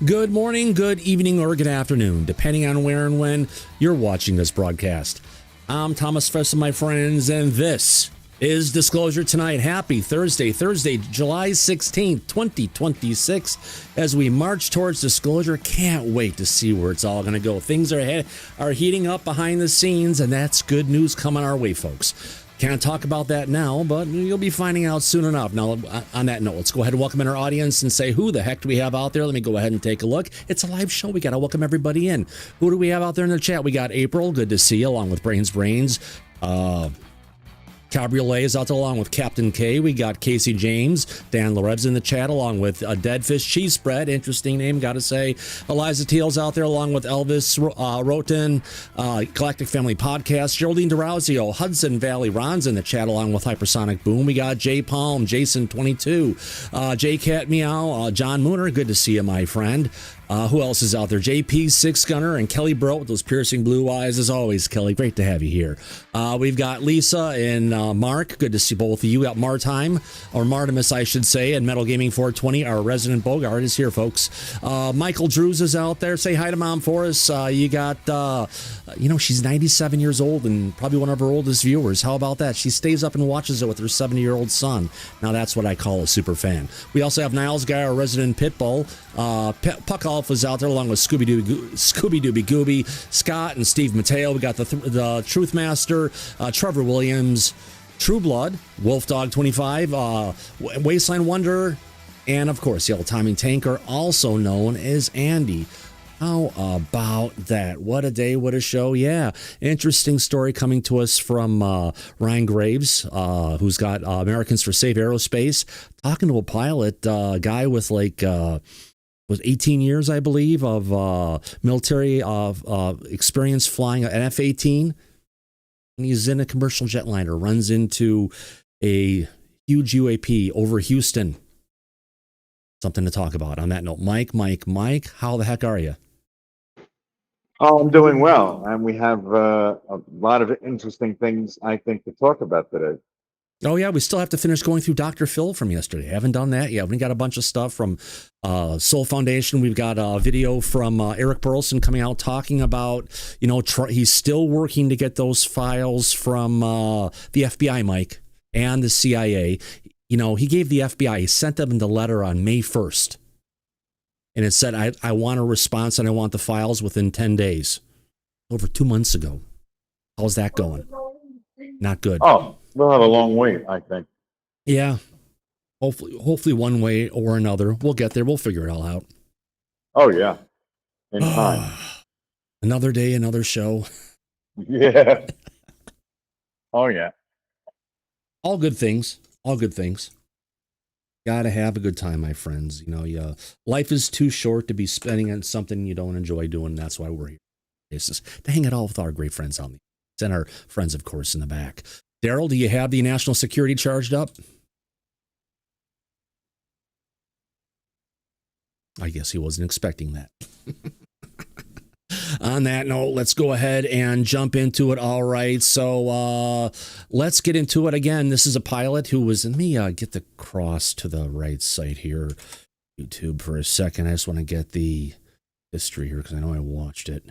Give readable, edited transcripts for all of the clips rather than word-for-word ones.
Good morning, good evening, or good afternoon, depending on where and when you're watching this broadcast. I'm Thomas Fesson, my friends, and this is Disclosure Tonight. Happy Thursday, July 16th, 2026. As we march towards disclosure, can't wait to see where it's all going to go. Things are heating up behind the scenes, and that's good news coming our way, folks. Can't talk about that now, but you'll be finding out soon enough. Now, on that note, let's go ahead and welcome in our audience and say, who the heck do we have out there? Let me go ahead and take a look. It's a live show. We got to welcome everybody in. Who do we have out there in the chat? We got April. Good to see you, along with Brains. Cabriolet is out there along with Captain K. We got Casey James. Dan Loreb's in the chat along with Dead Fish Cheese Spread. Interesting name, gotta say. Eliza Teal's out there along with Elvis Roten. Galactic Family Podcast. Geraldine DeRousio. Hudson Valley Ron's in the chat along with Hypersonic Boom. We got Jay Palm, Jason 22, J Cat Meow, John Mooner. Good to see you, my friend. Who else is out there? JP Six Gunner and Kelly Bro with those piercing blue eyes. As always, Kelly, great to have you here. We've got Lisa and Mark. Good to see both of you. We got Martime, or Martimus, I should say, and Metal Gaming 420. Our resident Bogart is here, folks. Michael Drews is out there. Say hi to Mom for us. You got, she's 97 years old and probably one of our oldest viewers. How about that? She stays up and watches it with her 70-year-old son. Now, that's what I call a super fan. We also have Niles Guy, our resident Pitbull. Puck Alpha's out there along with Scooby Dooby Gooby, Scott and Steve Mateo. We got the Truth Master, Trevor Williams, True Blood, Wolf Dog 25, Wasteland Wonder, and of course the old timing tanker, also known as Andy. How about that? What a day, what a show. Yeah, interesting story coming to us from Ryan Graves, who's got Americans for Safe Aerospace, talking to a pilot, guy with was 18 years, I believe, of military experience flying an F-18. And he's in a commercial jetliner, runs into a huge UAP over Houston. Something to talk about on that note. Mike, how the heck are you? Oh, I'm doing well. And we have a lot of interesting things, I think, to talk about today. Oh, yeah, we still have to finish going through Dr. Phil from yesterday. Haven't done that yet. We got a bunch of stuff from Soul Foundation. We've got a video from Eric Burleson coming out talking about, he's still working to get those files from the FBI, Mike, and the CIA. He gave the FBI, he sent them the letter on May 1st. And it said, I want a response and I want the files within 10 days. Over 2 months ago. How's that going? Not good. Oh, we'll have a long wait, I think. Yeah. Hopefully one way or another. We'll get there. We'll figure it all out. Oh, yeah. In time. Another day, another show. Yeah. Oh, yeah. All good things. All good things. Gotta have a good time, my friends. Life is too short to be spending on something you don't enjoy doing. That's why we're here. It's just to hang it all with our great friends on the and our friends, of course, in the back. Daryl, do you have the national security charged up? I guess he wasn't expecting that. On that note, let's go ahead and jump into it. All right. So let's get into it again. This is a pilot who was, let me get the cross to the right site here. YouTube for a second. I just want to get the history here because I know I watched it.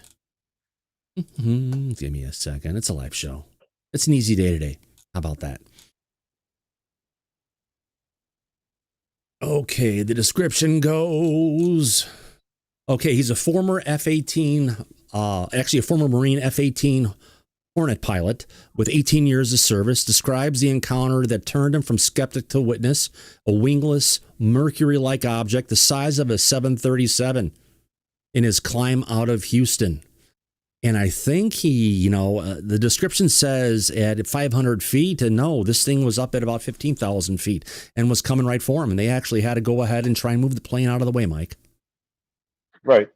Give me a second. It's a live show. It's an easy day today. How about that? Okay, the description goes. Okay, he's a former F-18, actually a former Marine F-18 Hornet pilot with 18 years of service, describes the encounter that turned him from skeptic to witness, a wingless, Mercury-like object the size of a 737 in his climb out of Houston. And I think he, the description says at 500 feet, and no, this thing was up at about 15,000 feet and was coming right for him. And they actually had to go ahead and try and move the plane out of the way, Mike. Right.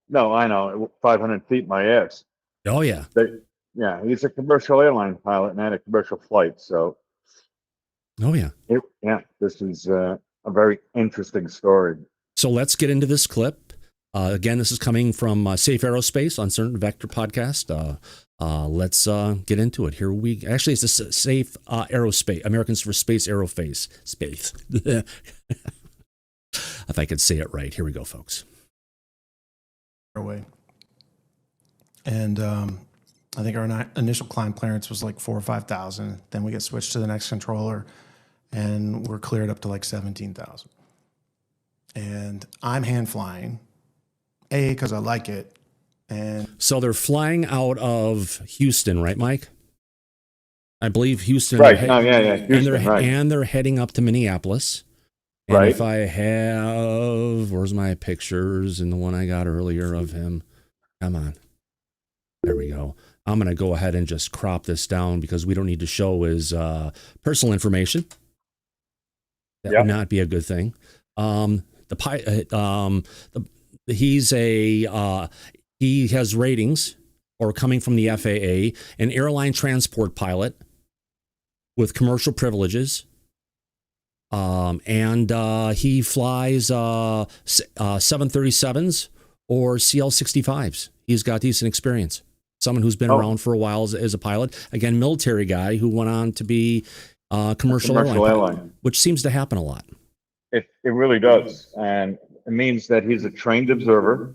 No, I know. 500 feet, my ass. Oh, yeah. He's a commercial airline pilot and had a commercial flight. So. Oh, yeah. This is a very interesting story. So let's get into this clip. Again, this is coming from Safe Aerospace, Uncertain Vector podcast. Let's get into it. Actually, it's a Safe Aerospace, Americans for Space Aerospace. Space. If I could say it right. Here we go, folks. away. And I think our initial climb clearance was like 4,000 or 5,000. Then we get switched to the next controller, and we're cleared up to like 17,000. And I'm hand flying, because I like it. And so they're flying out of Houston, right, Mike? I believe Houston. Right. Houston, and they're heading up to Minneapolis. And Right. if I have, where's my pictures and the one I got earlier of him? Come on. There we go. I'm going to go ahead and just crop this down because we don't need to show his personal information. That would not be a good thing. He has ratings or coming from the FAA, an airline transport pilot with commercial privileges. And he flies 737s or CL-65s. He's got decent experience. Someone who's been around for a while as a pilot. Again, military guy who went on to be commercial airline pilot, which seems to happen a lot. It really does. And it means that he's a trained observer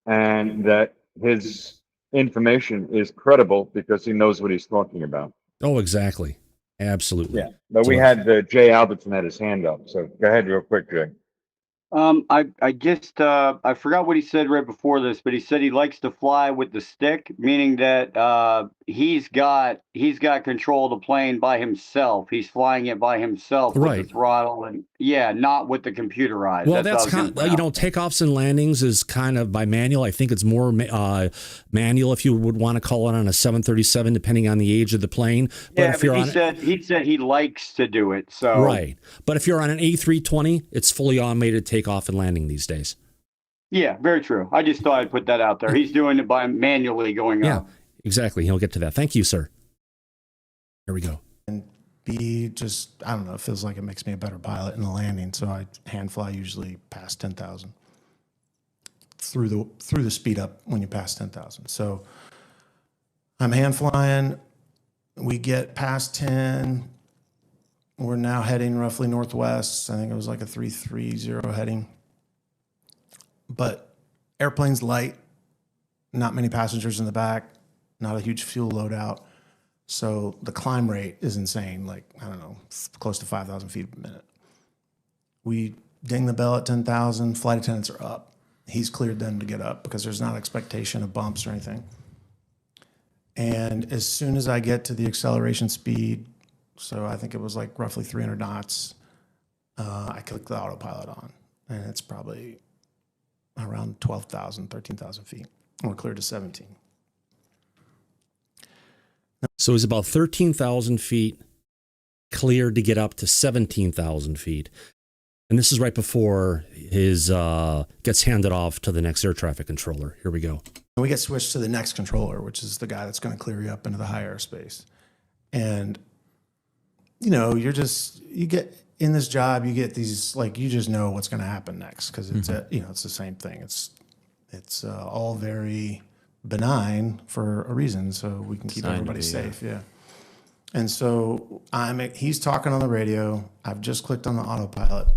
and that his information is credible because he knows what he's talking about. Oh, exactly. Absolutely. Yeah. But we had Jay Albertson had his hand up. So go ahead real quick, Jay. I just I forgot what he said right before this, but he said he likes to fly with the stick, meaning that he's got control of the plane by himself. He's flying it by himself with the throttle and not with the computerized. Well, that's kind of, takeoffs and landings is kind of by manual. I think it's more manual if you would want to call it on a 737, depending on the age of the plane. But he said he likes to do it. So right. But if you're on an A320, it's fully automated takeoff and landing these days. Yeah, very true. I just thought I'd put that out there. He's doing it by manually going up. Yeah, exactly. He'll get to that. Thank you, sir. Here we go. And B, just, I don't know, it feels like it makes me a better pilot in the landing. So I hand fly usually past 10,000 through the speed up when you pass 10,000. So I'm hand flying. We get past 10. We're now heading roughly northwest. I think it was like a 330 heading. But airplane's light, not many passengers in the back, not a huge fuel loadout. So the climb rate is insane, like, I don't know, close to 5,000 feet a minute. We ding the bell at 10,000. Flight attendants are up. He's cleared them to get up because there's not expectation of bumps or anything. And as soon as I get to the acceleration speed, so I think it was like roughly 300 knots, I click the autopilot on, and it's probably around 12,000, 13,000 feet. And we're cleared to 17. So he's about 13,000 feet cleared to get up to 17,000 feet. And this is right before his gets handed off to the next air traffic controller. Here we go. We get switched to the next controller, which is the guy that's going to clear you up into the high airspace. And, you know, you get in this job, you get these, like, you just know what's going to happen next because it's it's the same thing. It's all very benign for a reason, so we can keep everybody safe. Yeah. And so he's talking on the radio. I've just clicked on the autopilot.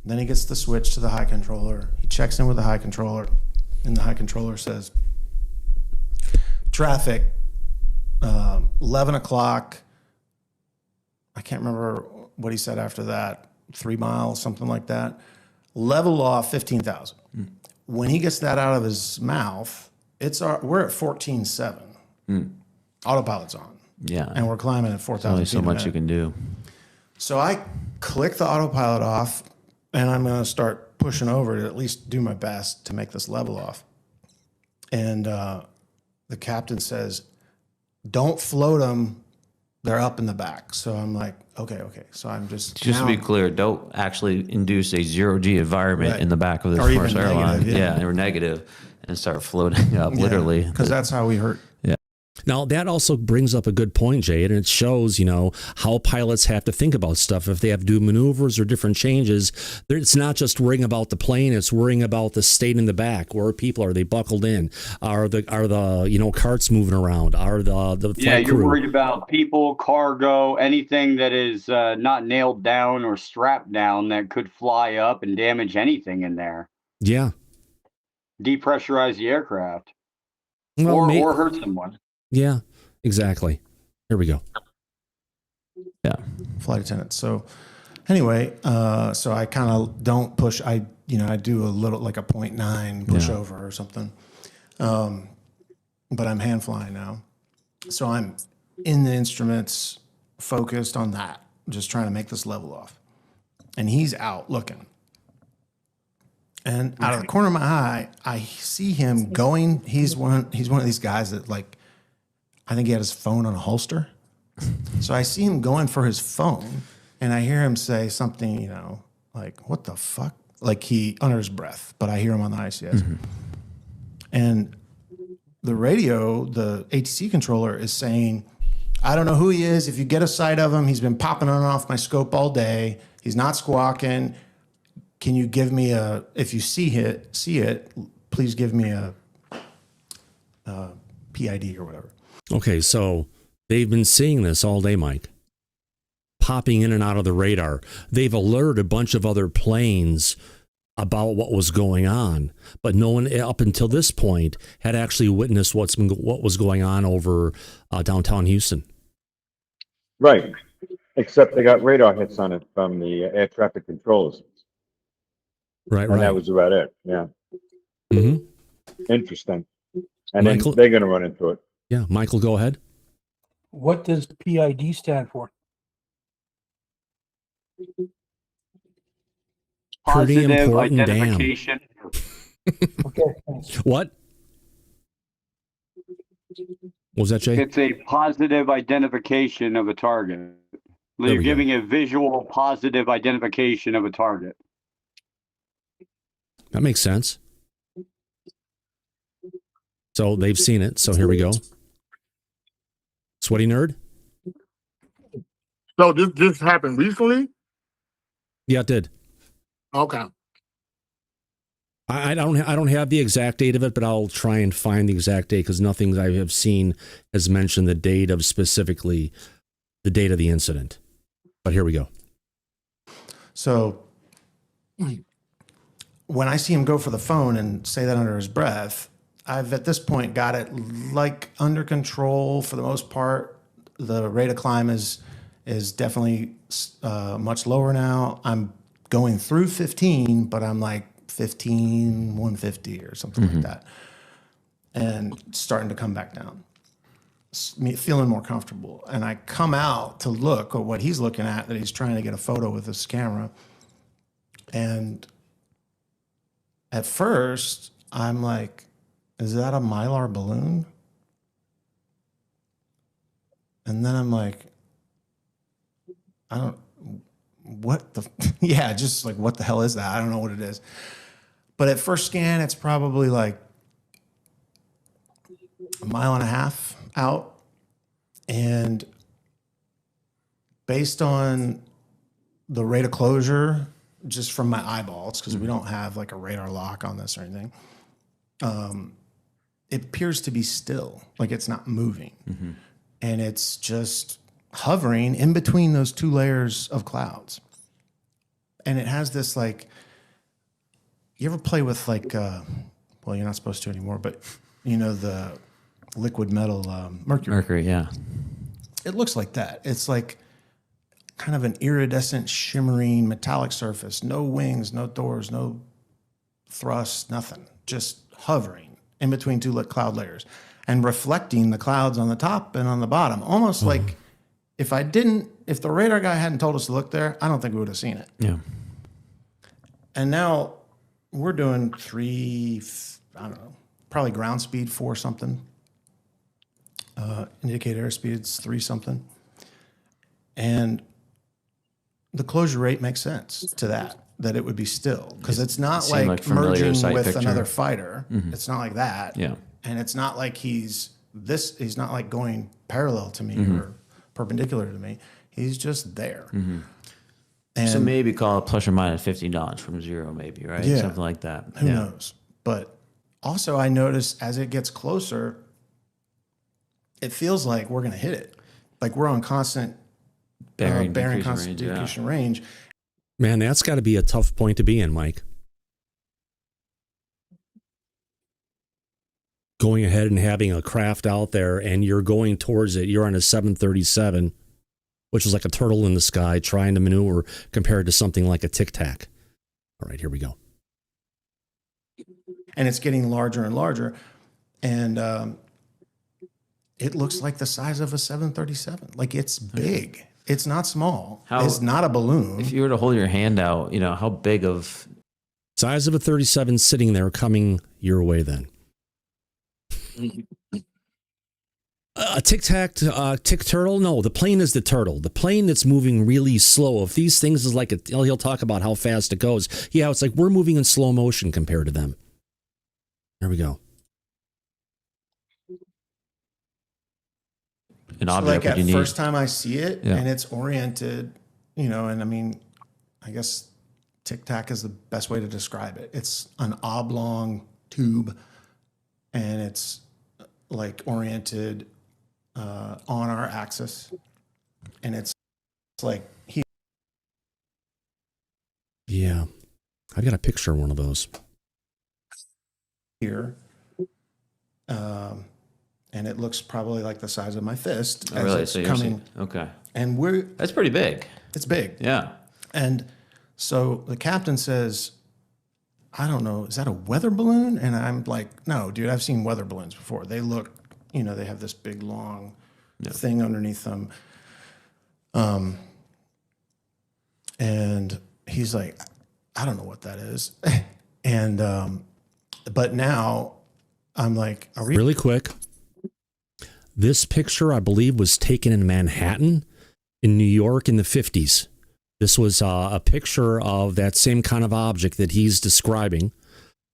Then he gets the switch to the high controller. He checks in with the high controller, and the high controller says, traffic, 11 o'clock. I can't remember what he said after that. 3 miles, something like that. Level off 15,000. When he gets that out of his mouth, we're at 14.7. Autopilot's on. Yeah. And we're climbing at 4,000 Only feet so much you can do. So I click the autopilot off, and I'm going to start pushing over to at least do my best to make this level off. And the captain says, don't float them. They're up in the back. So I'm like, okay. So I'm just to be clear, don't actually induce a zero-G environment in the back of this commercial airline. Or negative, and start floating up, literally. Because that's how we hurt. Yeah. Now, that also brings up a good point, Jay, and it shows, how pilots have to think about stuff. If they have to do maneuvers or different changes, it's not just worrying about the plane, it's worrying about the state in the back. Where are people? Are they buckled in? Are the carts moving around? Are the flight crew? You're worried about people, cargo, anything that is not nailed down or strapped down that could fly up and damage anything in there. Yeah. depressurize the aircraft Well, or hurt someone. Yeah, exactly. Here we go. Yeah. Flight attendant. So anyway, so I kind of don't push. I do a little like a 0.9 pushover or something. But I'm hand flying now. So I'm in the instruments, focused on that, just trying to make this level off. And he's out looking. And out of the corner of my eye, I see him going. He's one of these guys that, like, I think he had his phone on a holster. So I see him going for his phone, and I hear him say something, like, what the fuck? Like, he under his breath, but I hear him on the ICS. Mm-hmm. And the radio, the ATC controller is saying, I don't know who he is. If you get a sight of him, he's been popping on and off my scope all day. He's not squawking. Can you give me if you see it, please give me a PID or whatever. Okay, so they've been seeing this all day, Mike, popping in and out of the radar. They've alerted a bunch of other planes about what was going on, but no one up until this point had actually witnessed what was going on over downtown Houston. Right, except they got radar hits on it from the air traffic controllers. Right. And that was about it. Yeah. Mm-hmm. Interesting. And Michael, then they're going to run into it. Yeah, Michael, go ahead. What does PID stand for? Pretty Positive important identification. Okay, thanks. What was that, Jay? It's a positive identification of a target. You're giving a visual positive identification of a target. That makes sense. So they've seen it. So here we go. Sweaty nerd? So this happened recently? Yeah, it did. Okay. I don't have the exact date of it, but I'll try and find the exact date because nothing I have seen has mentioned the date of specifically the date of the incident. But here we go. So when I see him go for the phone and say that under his breath, I've at this point got it like under control for the most part. The rate of climb is definitely much lower now. I'm going through 15, but I'm like 15, 150 or something like that. And starting to come back down. Feeling more comfortable. And I come out to look at what he's looking at, that he's trying to get a photo with his camera. And at first, I'm like, is that a Mylar balloon? And then I'm like, just like, what the hell is that? I don't know what it is. But at first scan, it's probably like a mile and a half out. And based on the rate of closure, just from my eyeballs, because we don't have like a radar lock on this or anything, it appears to be still, like it's not moving. Mm-hmm. And it's just hovering in between those two layers of clouds. And it has this like, you ever play with like, well, you're not supposed to anymore, but the liquid metal mercury. Mercury, yeah. It looks like that. It's like kind of an iridescent, shimmering metallic surface. No wings, no doors, no thrust, nothing. Just hovering in between two cloud layers and reflecting the clouds on the top and on the bottom. Almost like if the radar guy hadn't told us to look there, I don't think we would have seen it. Yeah. And now we're doing 3, I don't know, probably ground speed 4 something. Indicator airspeed's 3 something. And the closure rate makes sense to that it would be still, because it's not like merging with another fighter. Mm-hmm. It's not like that. Yeah. And it's not like he's not like going parallel to me or perpendicular to me. He's just there. Mm-hmm. And so maybe call it plus or minus 50 knots from zero, maybe, right? Yeah. Something like that. Who knows? But also I notice as it gets closer, it feels like we're going to hit it. Like we're on constant bearing concentration range. Man, that's got to be a tough point to be in, Mike. going ahead and having a craft out there and you're going towards it. You're on a 737, which is like a turtle in the sky trying to maneuver compared to something like a Tic Tac. All right, here we go. And it's getting larger and larger. And it looks like the size of a 737. Like, it's big. It's not small. It's not a balloon. If you were to hold your hand out, how big of... Size of a 37 sitting there coming your way then. A Tic Tac, tick turtle? No, the plane is the turtle. The plane that's moving really slow. If these things is like, he'll talk about how fast it goes. Yeah, it's like we're moving in slow motion compared to them. There we go. An So object like that you at need. first time I see it Yeah. and it's oriented, and I mean, I guess Tic Tac is the best way to describe it. It's an oblong tube and it's like oriented on our axis. And it's like Yeah. I've got a picture of one of those. here. And it looks probably like the size of my fist. Oh, really? It's So you're coming. okay. And That's pretty big. it's big. Yeah. And so the captain says, I don't know, is that a weather balloon? And I'm like, no, dude, I've seen weather balloons before. They look, they have this big, long thing underneath them. And he's like, I don't know what that is. And, but now I'm like, are we Really quick. This picture, I believe, was taken in Manhattan, in New York in the 50s. This was a picture of that same kind of object that he's describing.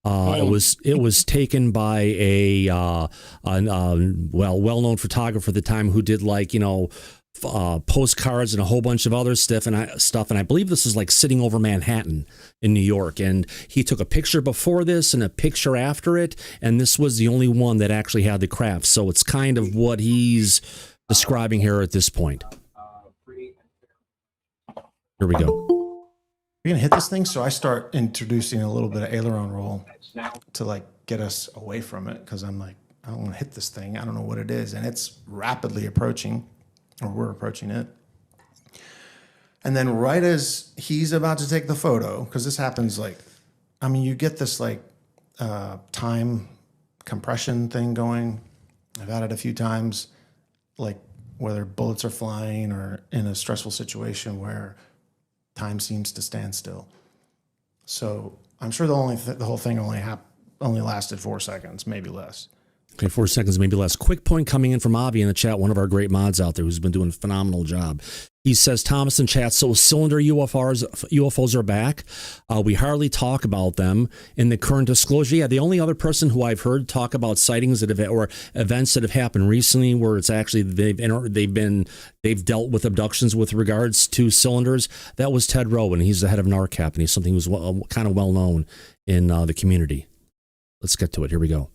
It was taken by a well-known photographer at the time who did postcards and a whole bunch of other stuff. And I believe this is like sitting over Manhattan in New York. And he took a picture before this and a picture after it. And this was the only one that actually had the craft. So it's kind of what he's describing here at this point. Here we go. We're gonna hit this thing, so I start introducing a little bit of aileron roll to get us away from it, because I'm like, I don't want to hit this thing. I don't know what it is, and it's rapidly approaching, or we're approaching it. And then right as he's about to take the photo, because this happens you get this time compression thing going. I've had it a few times, whether bullets are flying or in a stressful situation where time seems to stand still. So I'm sure the whole thing only lasted 4 seconds, maybe less. Okay, 4 seconds, maybe less. Quick point coming in from Avi in the chat, one of our great mods out there who's been doing a phenomenal job. He says, Thomas in chat, so cylinder UFOs are back. We hardly talk about them in the current disclosure. Yeah, the only other person who I've heard talk about sightings or events that have happened recently where it's actually they've dealt with abductions with regards to cylinders, that was Ted Rowan. He's the head of NARCAP, and he's something who's kind of well known in the community. Let's get to it. Here we go.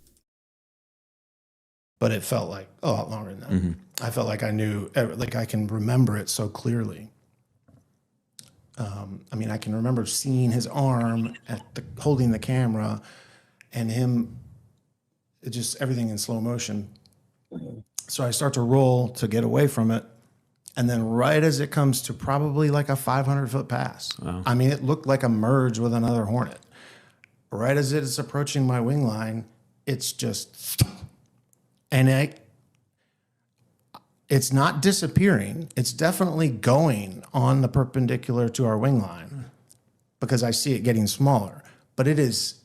But it felt like a lot longer than that. Mm-hmm. I felt like I knew, I can remember it so clearly. I can remember seeing his arm holding the camera, and him, just everything in slow motion. So I start to roll to get away from it, and then right as it comes to probably a 500-foot pass, wow. It looked like a merge with another Hornet. Right as it is approaching my wing line, it's just... And it's not disappearing. It's definitely going on the perpendicular to our wing line, because I see it getting smaller. But it is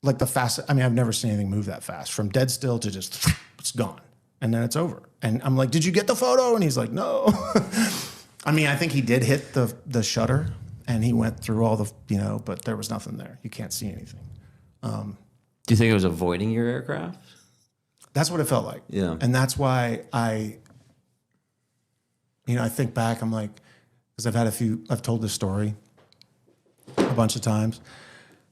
like the fastest. I've never seen anything move that fast, from dead still to just it's gone, and then it's over. And I'm like, "Did you get the photo?" And he's like, "No." I think he did hit the shutter, and he went through all the but there was nothing there. You can't see anything. Do you think it was avoiding your aircraft? That's what it felt like. Yeah. And that's why I think back, I'm like, because I've told this story a bunch of times,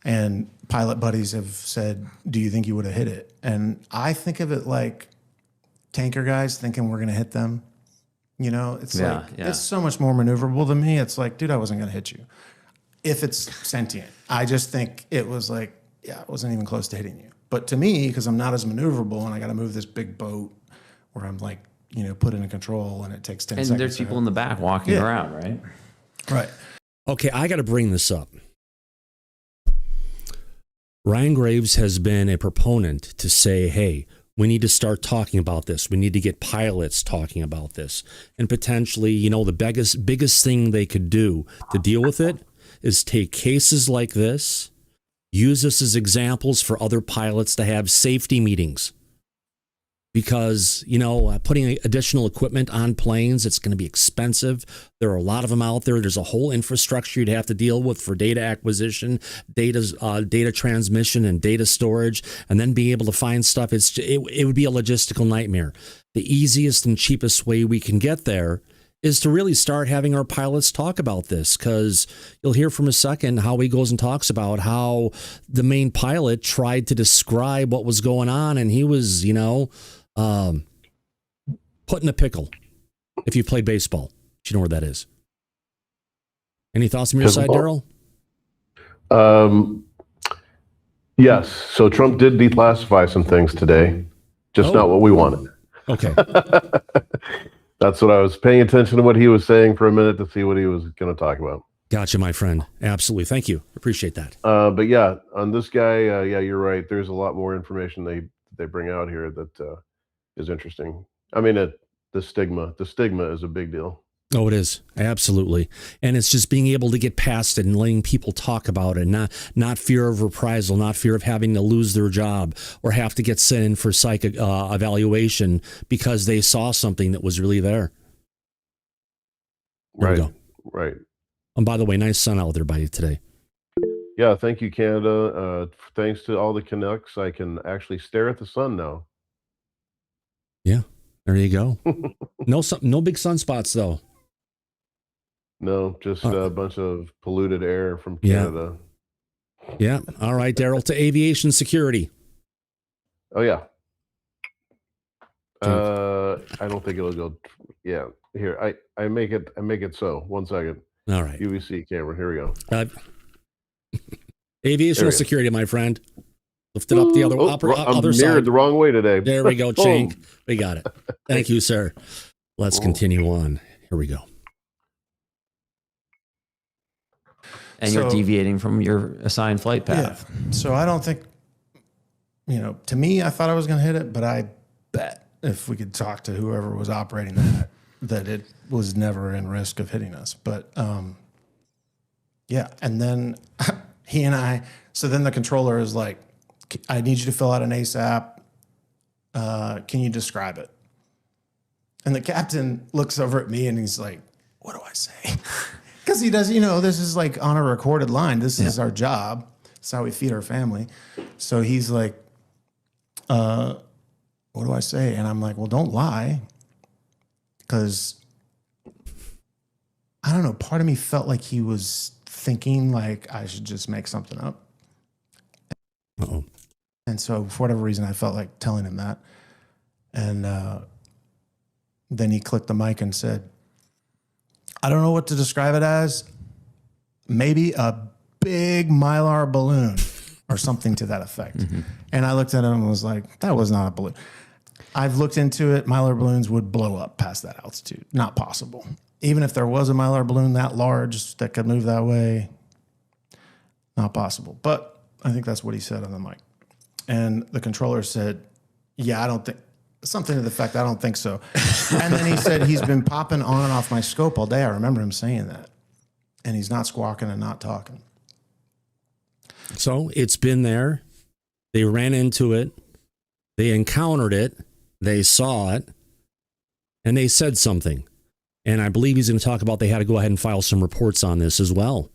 and pilot buddies have said, do you think you would have hit it? And I think of it like tanker guys thinking we're going to hit them. It's it's so much more maneuverable than me. It's like, dude, I wasn't going to hit you. If it's sentient, I just think it was I wasn't even close to hitting you. But to me, because I'm not as maneuverable and I got to move this big boat where I'm like, put in control and it takes 10 seconds. And there's people in the back walking around, right? Right. Okay, I got to bring this up. Ryan Graves has been a proponent to say, hey, we need to start talking about this. We need to get pilots talking about this. And potentially, the biggest thing they could do to deal with it is take cases like this, use this as examples for other pilots to have safety meetings. Because, putting additional equipment on planes, it's going to be expensive. There are a lot of them out there. There's a whole infrastructure you'd have to deal with for data acquisition, data transmission, and data storage, and then be able to find stuff. It would be a logistical nightmare. The easiest and cheapest way we can get there is to really start having our pilots talk about this, because you'll hear from a second how he goes and talks about how the main pilot tried to describe what was going on, and he was, put in a pickle. If you play baseball, do you know where that is? Any thoughts from your side, Daryl? Yes. So Trump did declassify some things today, just not what we wanted. Okay. That's what I was paying attention to, what he was saying for a minute to see what he was going to talk about. Gotcha, my friend. Absolutely. Thank you. Appreciate that. But yeah, on this guy, you're right. There's a lot more information they bring out here that is interesting. I mean, the stigma is a big deal. Oh, it is. Absolutely. And it's just being able to get past it and letting people talk about it, not fear of reprisal, not fear of having to lose their job or have to get sent in for psych evaluation because they saw something that was really there. Right. Right. And by the way, nice sun out there by you today. Yeah. Thank you, Canada. Thanks to all the Canucks, I can actually stare at the sun now. Yeah. There you go. No big sunspots though. No, just a bunch of polluted air from Canada. Yeah. All right, Daryl, to aviation security. Oh, yeah. I don't think it'll go. Yeah. Here, I make it so. 1 second. All right. UVC camera. Here we go. Aviation security, my friend. Lift it up the other I'm side. mirrored the wrong way today. There we go, Chink. We got it. Thank you, sir. Let's continue on. Here we go. And you're deviating from your assigned flight path. Yeah. So I don't think, to me, I thought I was going to hit it, but I bet if we could talk to whoever was operating that it was never in risk of hitting us. But yeah. And then so then the controller is like, I need you to fill out an ASAP. Can you describe it? And the captain looks over at me and he's like, what do I say? Because he does, this is like on a recorded line. This is our job. It's how we feed our family. So he's like, what do I say? And I'm like, well, don't lie. Because I don't know, part of me felt like he was thinking like I should just make something up. Uh-oh. And so for whatever reason, I felt like telling him that. And then he clicked the mic and said, I don't know what to describe it as. Maybe a big Mylar balloon or something to that effect. Mm-hmm. And I looked at him and was like, that was not a balloon. I've looked into it. Mylar balloons would blow up past that altitude. Not possible. Even if there was a Mylar balloon that large that could move that way, not possible. But I think that's what he said on the mic. And the controller said, yeah, I don't think, something to the effect, I don't think so. And then he said, he's been popping on and off my scope all day. I remember him saying that. And he's not squawking and not talking. So it's been there. They ran into it. They encountered it. They saw it. And they said something. And I believe he's going to talk about they had to go ahead and file some reports on this as well.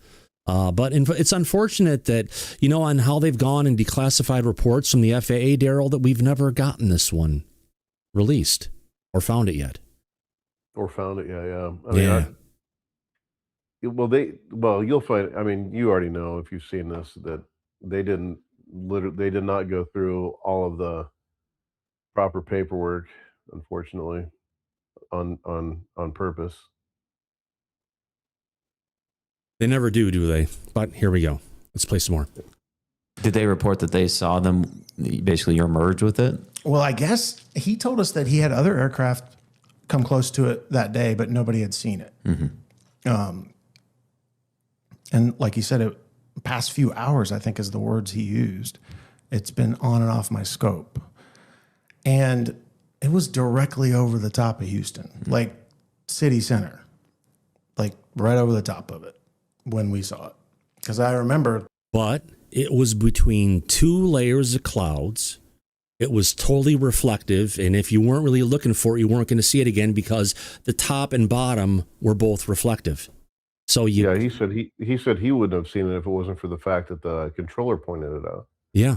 But it's unfortunate that, on how they've gone and declassified reports from the FAA, Daryl, that we've never gotten this one released or found it yet. Yeah. I mean, you'll find, I mean, you already know if you've seen this, that they did not go through all of the proper paperwork, unfortunately, on purpose. They never do they? But here we go. Let's play some more. Did they report that they saw them, basically you're merged with it? Well, I guess he told us that he had other aircraft come close to it that day, but nobody had seen it. And like he said, past few hours, I think is the words he used, it's been on and off my scope. And it was directly over the top of Houston, like city center, like right over the top of it when we saw it. Because I remember. But it was between two layers of clouds. It was totally reflective. And if you weren't really looking for it, you weren't going to see it again because the top and bottom were both reflective. So yeah, he said he wouldn't have seen it if it wasn't for the fact that the controller pointed it out. Yeah,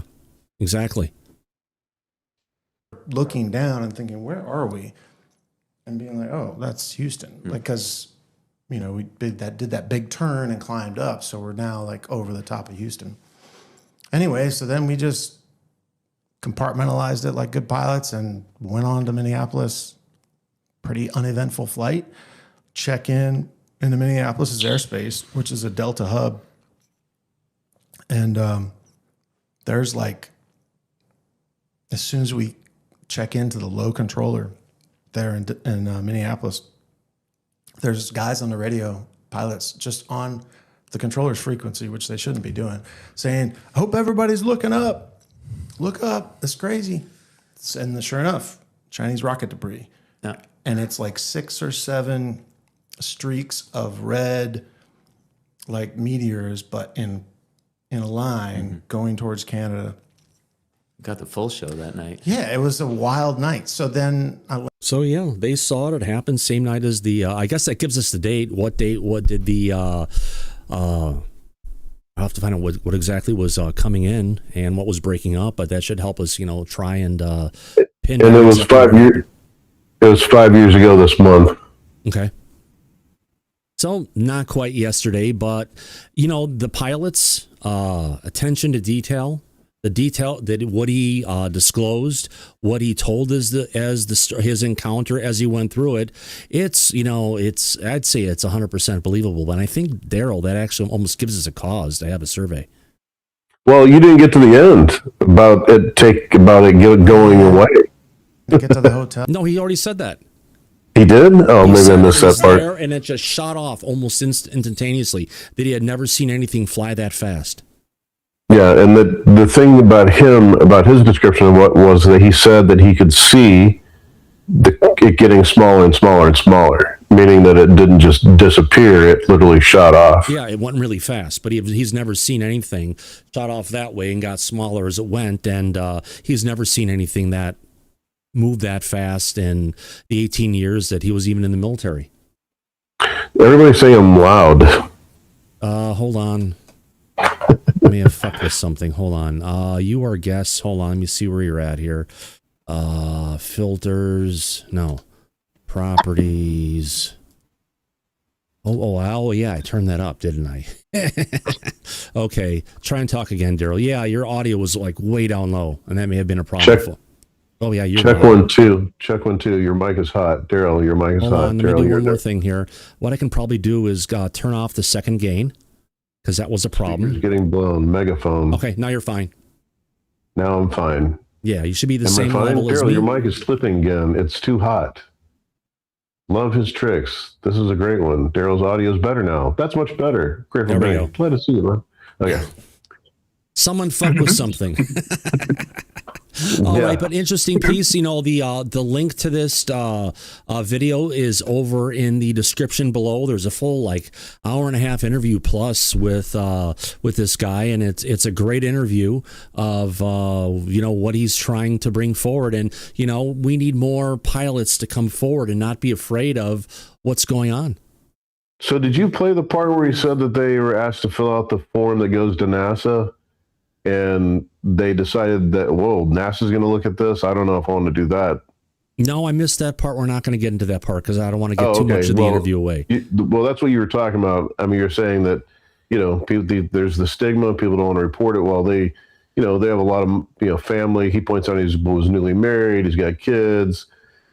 exactly. Looking down and thinking, where are we? And being like, oh, that's Houston. Like, because, you know, we did that big turn and climbed up. So we're now like over the top of Houston. Anyway, so then we just compartmentalized it like good pilots and went on to Minneapolis. Pretty uneventful flight. Check in into Minneapolis' airspace, which is a Delta hub. And there's like, as soon as we check into the low controller there in Minneapolis, there's guys on the radio, pilots, just on the controller's frequency, which they shouldn't be doing, saying, I hope everybody's looking up. Look up. It's crazy. And sure enough, Chinese rocket debris. Yeah. And it's like 6 or 7 streaks of red, like meteors, but in a line going towards Canada. Got the full show that night. Yeah, it was a wild night. So then So yeah, they saw it. It happened same night as the. I guess that gives us the date. What date? What did the? I'll have to find out what exactly was coming in and what was breaking up. But that should help us, try and pin. And it was 5 years. It was 5 years ago this month. Okay. So not quite yesterday, but the pilot's attention to detail. The detail that what he disclosed, what he told his encounter as he went through it, I'd say it's 100% believable. But I think Daryl, that actually almost gives us a cause to have a survey. Well, you didn't get to the end about it going away. get to the hotel. No, he already said that. He did? Oh, maybe I missed that part. There, and it just shot off almost instantaneously. That he had never seen anything fly that fast. Yeah, and the thing about his description of what was that he said that he could see it getting smaller and smaller and smaller, meaning that it didn't just disappear, it literally shot off. Yeah, it went really fast, but he's never seen anything shot off that way and got smaller as it went, and he's never seen anything that moved that fast in the 18 years that he was even in the military. Everybody's saying I'm loud. Hold on. Let me have fucked with something. Hold on. You are guests. Hold on. Let me see where you're at here. Filters. No. Properties. Oh, yeah. I turned that up, didn't I? Okay. Try and talk again, Daryl. Yeah, your audio was like way down low, and that may have been a problem. Check. Oh, yeah. Check 1 2. Check 1 2. Your mic is hot. Daryl, your mic is hot. Hold on. Let me do one more there. thing here. What I can probably do is turn off the second gain, because that was a problem. Speaker's getting blown. Megaphone. Okay, now you're fine. Now I'm fine. Yeah, you should be the Am I same fine? level as Daryl, me. your mic is slipping again. It's too hot. Love his tricks. This is a great one. Daryl's audio is better now. That's much better. Grateful There we Bank. Glad to see you, man. Okay. Someone fuck with something. All right, but interesting piece. The link to this video is over in the description below. There's a full hour and a half interview plus with this guy, and it's a great interview of what he's trying to bring forward. And we need more pilots to come forward and not be afraid of what's going on. So did you play the part where he said that they were asked to fill out the form that goes to NASA? And they decided that, NASA's going to look at this. I don't know if I want to do that. No, I missed that part. We're not going to get into that part because I don't want to get too much of the interview away. That's what you were talking about. I mean, you're saying that, people, there's the stigma. People don't want to report it. Well, they have a lot of, family. He points out he was newly married. He's got kids,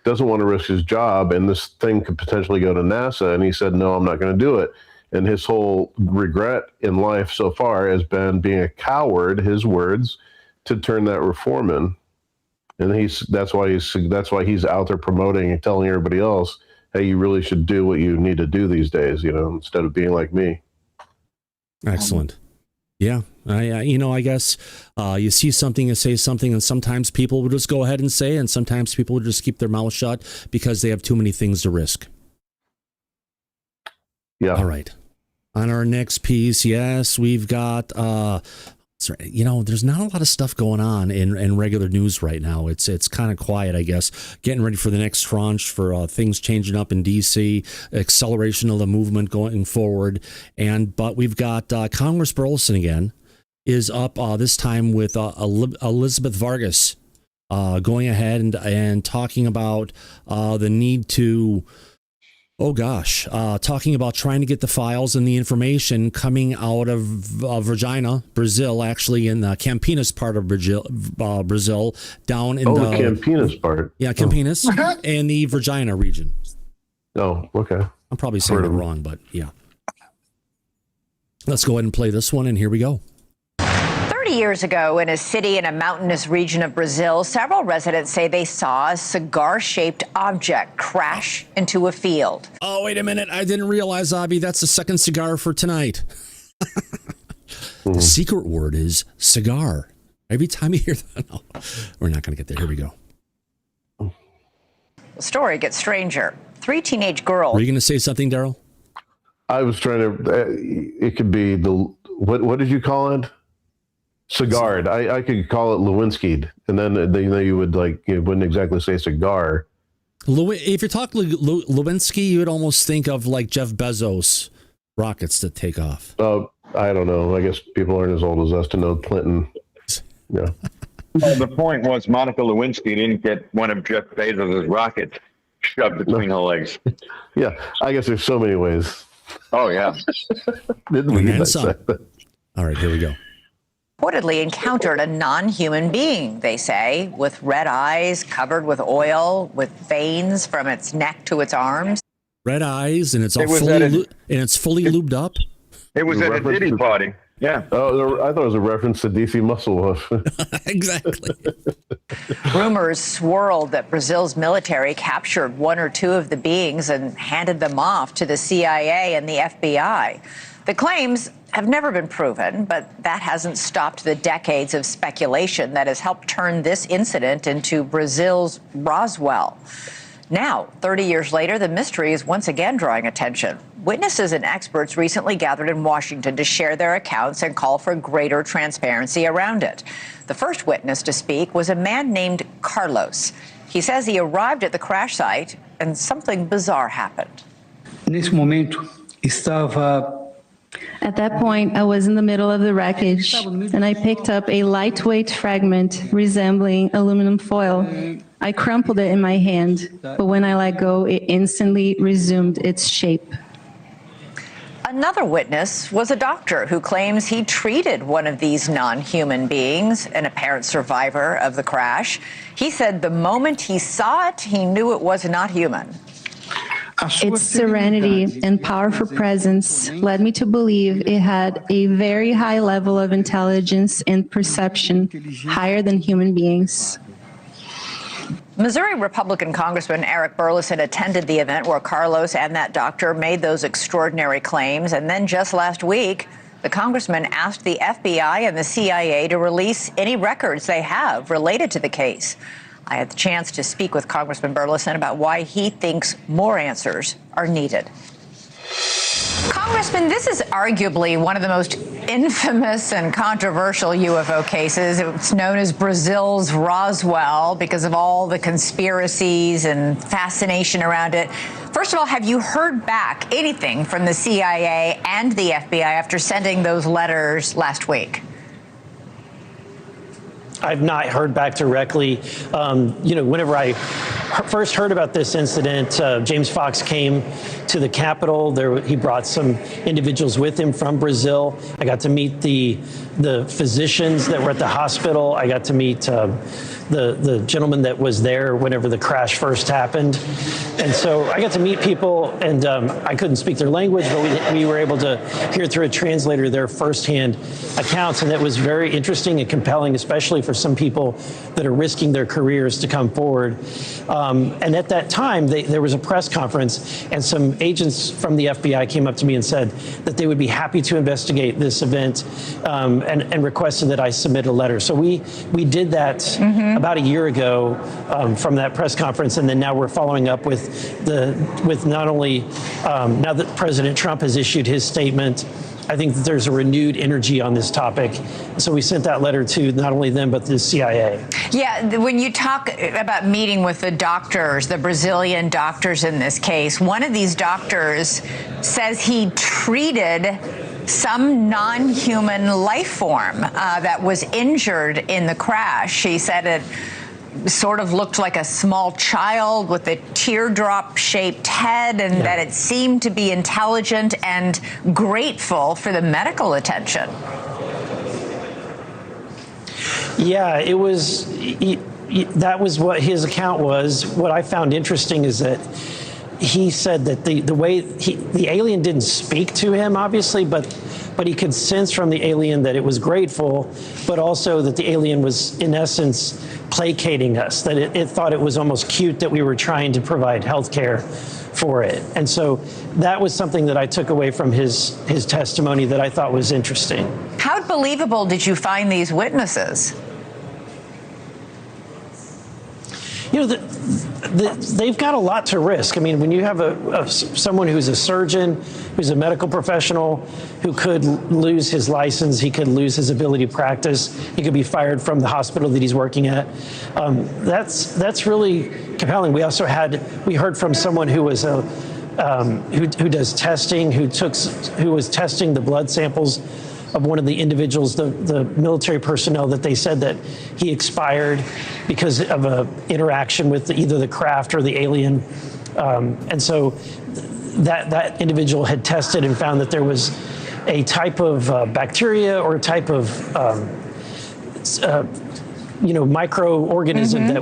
doesn't want to risk his job. And this thing could potentially go to NASA. And he said, no, I'm not going to do it. And his whole regret in life so far has been being a coward, his words, to turn that reform in. And that's why he's out there promoting and telling everybody else, hey, you really should do what you need to do these days, instead of being like me. Excellent. Yeah. I guess you see something and say something, and sometimes people will just go ahead and say, and sometimes people will just keep their mouth shut because they have too many things to risk. Yeah. All right. On our next piece, yes, we've got, there's not a lot of stuff going on in regular news right now. It's kind of quiet, I guess. Getting ready for the next tranche for things changing up in D.C., acceleration of the movement going forward. But we've got Congress Burleson again is up this time with Elizabeth Vargas going ahead and talking about the need to... talking about trying to get the files and the information coming out of Virginia, Brazil, actually in the Campinas part of Brazil, down in the Campinas part. Yeah, Campinas and the Virginia region. Oh, okay. I'm probably saying it wrong, but yeah. Let's go ahead and play this one, and here we go. 30 years ago, in a city in a mountainous region of Brazil, several residents say they saw a cigar-shaped object crash into a field. Oh, wait a minute. I didn't realize, Abby, that's the second cigar for tonight. The secret word is cigar. Every time you hear that, no, we're not going to get there. Here we go. The story gets stranger. 3 teenage girls. Were you going to say something, Daryl? I was trying to, it could be what did you call it? Cigared. I could call it Lewinsky'd, and then you would you wouldn't exactly say cigar. If you're talking Lewinsky, you would almost think of like Jeff Bezos rockets that take off. I don't know. I guess people aren't as old as us to know Clinton. Yeah. Well, the point was Monica Lewinsky didn't get one of Jeff Bezos' rockets shoved between her legs. Yeah, I guess there's so many ways. Oh yeah. All right, here we go. Reportedly encountered a non-human being, they say, with red eyes, covered with oil, with veins from its neck to its arms. Red eyes, and it's fully lubed up. It was at a Diddy party. Yeah. Oh, I thought it was a reference to DC Muscle Wolf. Exactly. Rumors swirled that Brazil's military captured 1 or 2 of the beings and handed them off to the CIA and the FBI. The claims have never been proven, but that hasn't stopped the decades of speculation that has helped turn this incident into Brazil's Roswell. Now, 30 years later, the mystery is once again drawing attention. Witnesses and experts recently gathered in Washington to share their accounts and call for greater transparency around it. The first witness to speak was a man named Carlos. He says he arrived at the crash site and something bizarre happened. Nesse momento, estava At that point, I was in the middle of the wreckage, and I picked up a lightweight fragment resembling aluminum foil. I crumpled it in my hand, but when I let go, it instantly resumed its shape. Another witness was a doctor who claims he treated one of these non-human beings, an apparent survivor of the crash. He said the moment he saw it, he knew it was not human. Its serenity and powerful presence led me to believe it had a very high level of intelligence and perception, higher than human beings. Missouri Republican Congressman Eric Burleson attended the event where Carlos and that doctor made those extraordinary claims. And then just last week, the congressman asked the FBI and the CIA to release any records they have related to the case. I had the chance to speak with Congressman Burleson about why he thinks more answers are needed. Congressman, this is arguably one of the most infamous and controversial UFO cases. It's known as Brazil's Roswell because of all the conspiracies and fascination around it. First of all, have you heard back anything from the CIA and the FBI after sending those letters last week? I've not heard back directly. Whenever I first heard about this incident, James Fox came to the Capitol. He brought some individuals with him from Brazil. I got to meet the physicians that were at the hospital. I got to meet the gentleman that was there whenever the crash first happened. And so I got to meet people, and I couldn't speak their language, but we were able to hear through a translator their firsthand accounts, and that was very interesting and compelling, especially for some people that are risking their careers to come forward. And at that time, there was a press conference, and some agents from the FBI came up to me and said that they would be happy to investigate this event, and requested that I submit a letter. So we did that about a year ago from that press conference, and then now we're following up with not only now that President Trump has issued his statement. I think that there's a renewed energy on this topic. So we sent that letter to not only them, but the CIA. Yeah, when you talk about meeting with the doctors, the Brazilian doctors in this case, one of these doctors says he treated some non-human life form that was injured in the crash. He said it sort of looked like a small child with a teardrop-shaped head, and that it seemed to be intelligent and grateful for the medical attention. Yeah, it was. That was what his account was. What I found interesting is that he said that the way the alien didn't speak to him, obviously, but he could sense from the alien that it was grateful, but also that the alien was, in essence, placating us, that it thought it was almost cute that we were trying to provide health care for it. And so that was something that I took away from his testimony that I thought was interesting. How believable did you find these witnesses? You know, they've got a lot to risk. I mean, when you have someone who's a surgeon, who's a medical professional, who could lose his license, he could lose his ability to practice, he could be fired from the hospital that he's working at. That's really compelling. We also we heard from someone who was who does testing, who was testing the blood samples of one of the individuals, the military personnel, that they said that he expired because of an interaction with either the craft or the alien. And so that individual had tested and found that there was a type of bacteria or a type of microorganism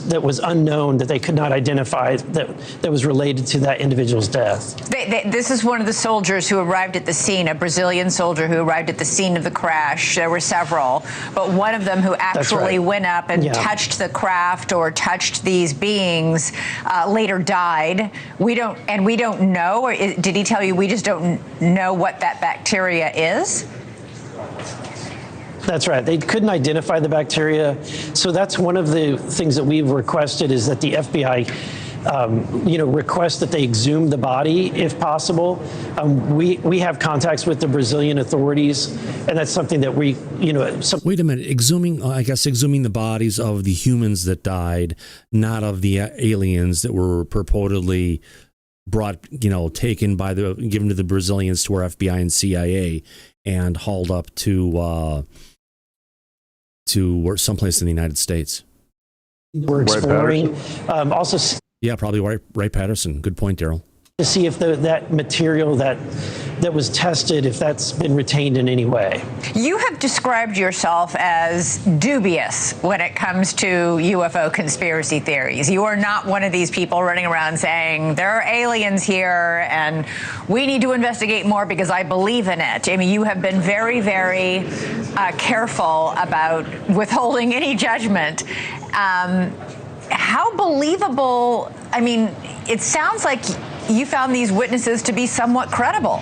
that was unknown, that they could not identify, that was related to that individual's death. This is one of the soldiers who arrived at the scene, a Brazilian soldier who arrived at the scene of the crash. There were several, but one of them who actually went up and touched the craft or touched these beings later died. We don't know, or did he tell you we just don't know what that bacteria is? That's right. They couldn't identify the bacteria. So that's one of the things that we've requested, is that the FBI, request that they exhume the body if possible. We have contacts with the Brazilian authorities, and that's something that we. Wait a minute. Exhuming the bodies of the humans that died, not of the aliens that were purportedly taken given to the Brazilians, to our FBI and CIA, and hauled up to someplace in the United States. We're exploring. Also, probably Wright-Patterson. Good point, Daryl. To see if that material that was tested, if that's been retained in any way. You have described yourself as dubious when it comes to UFO conspiracy theories. You are not one of these people running around saying there are aliens here and we need to investigate more because I believe in it. I mean, you have been very, very careful about withholding any judgment. How believable? I mean, it sounds like you found these witnesses to be somewhat credible.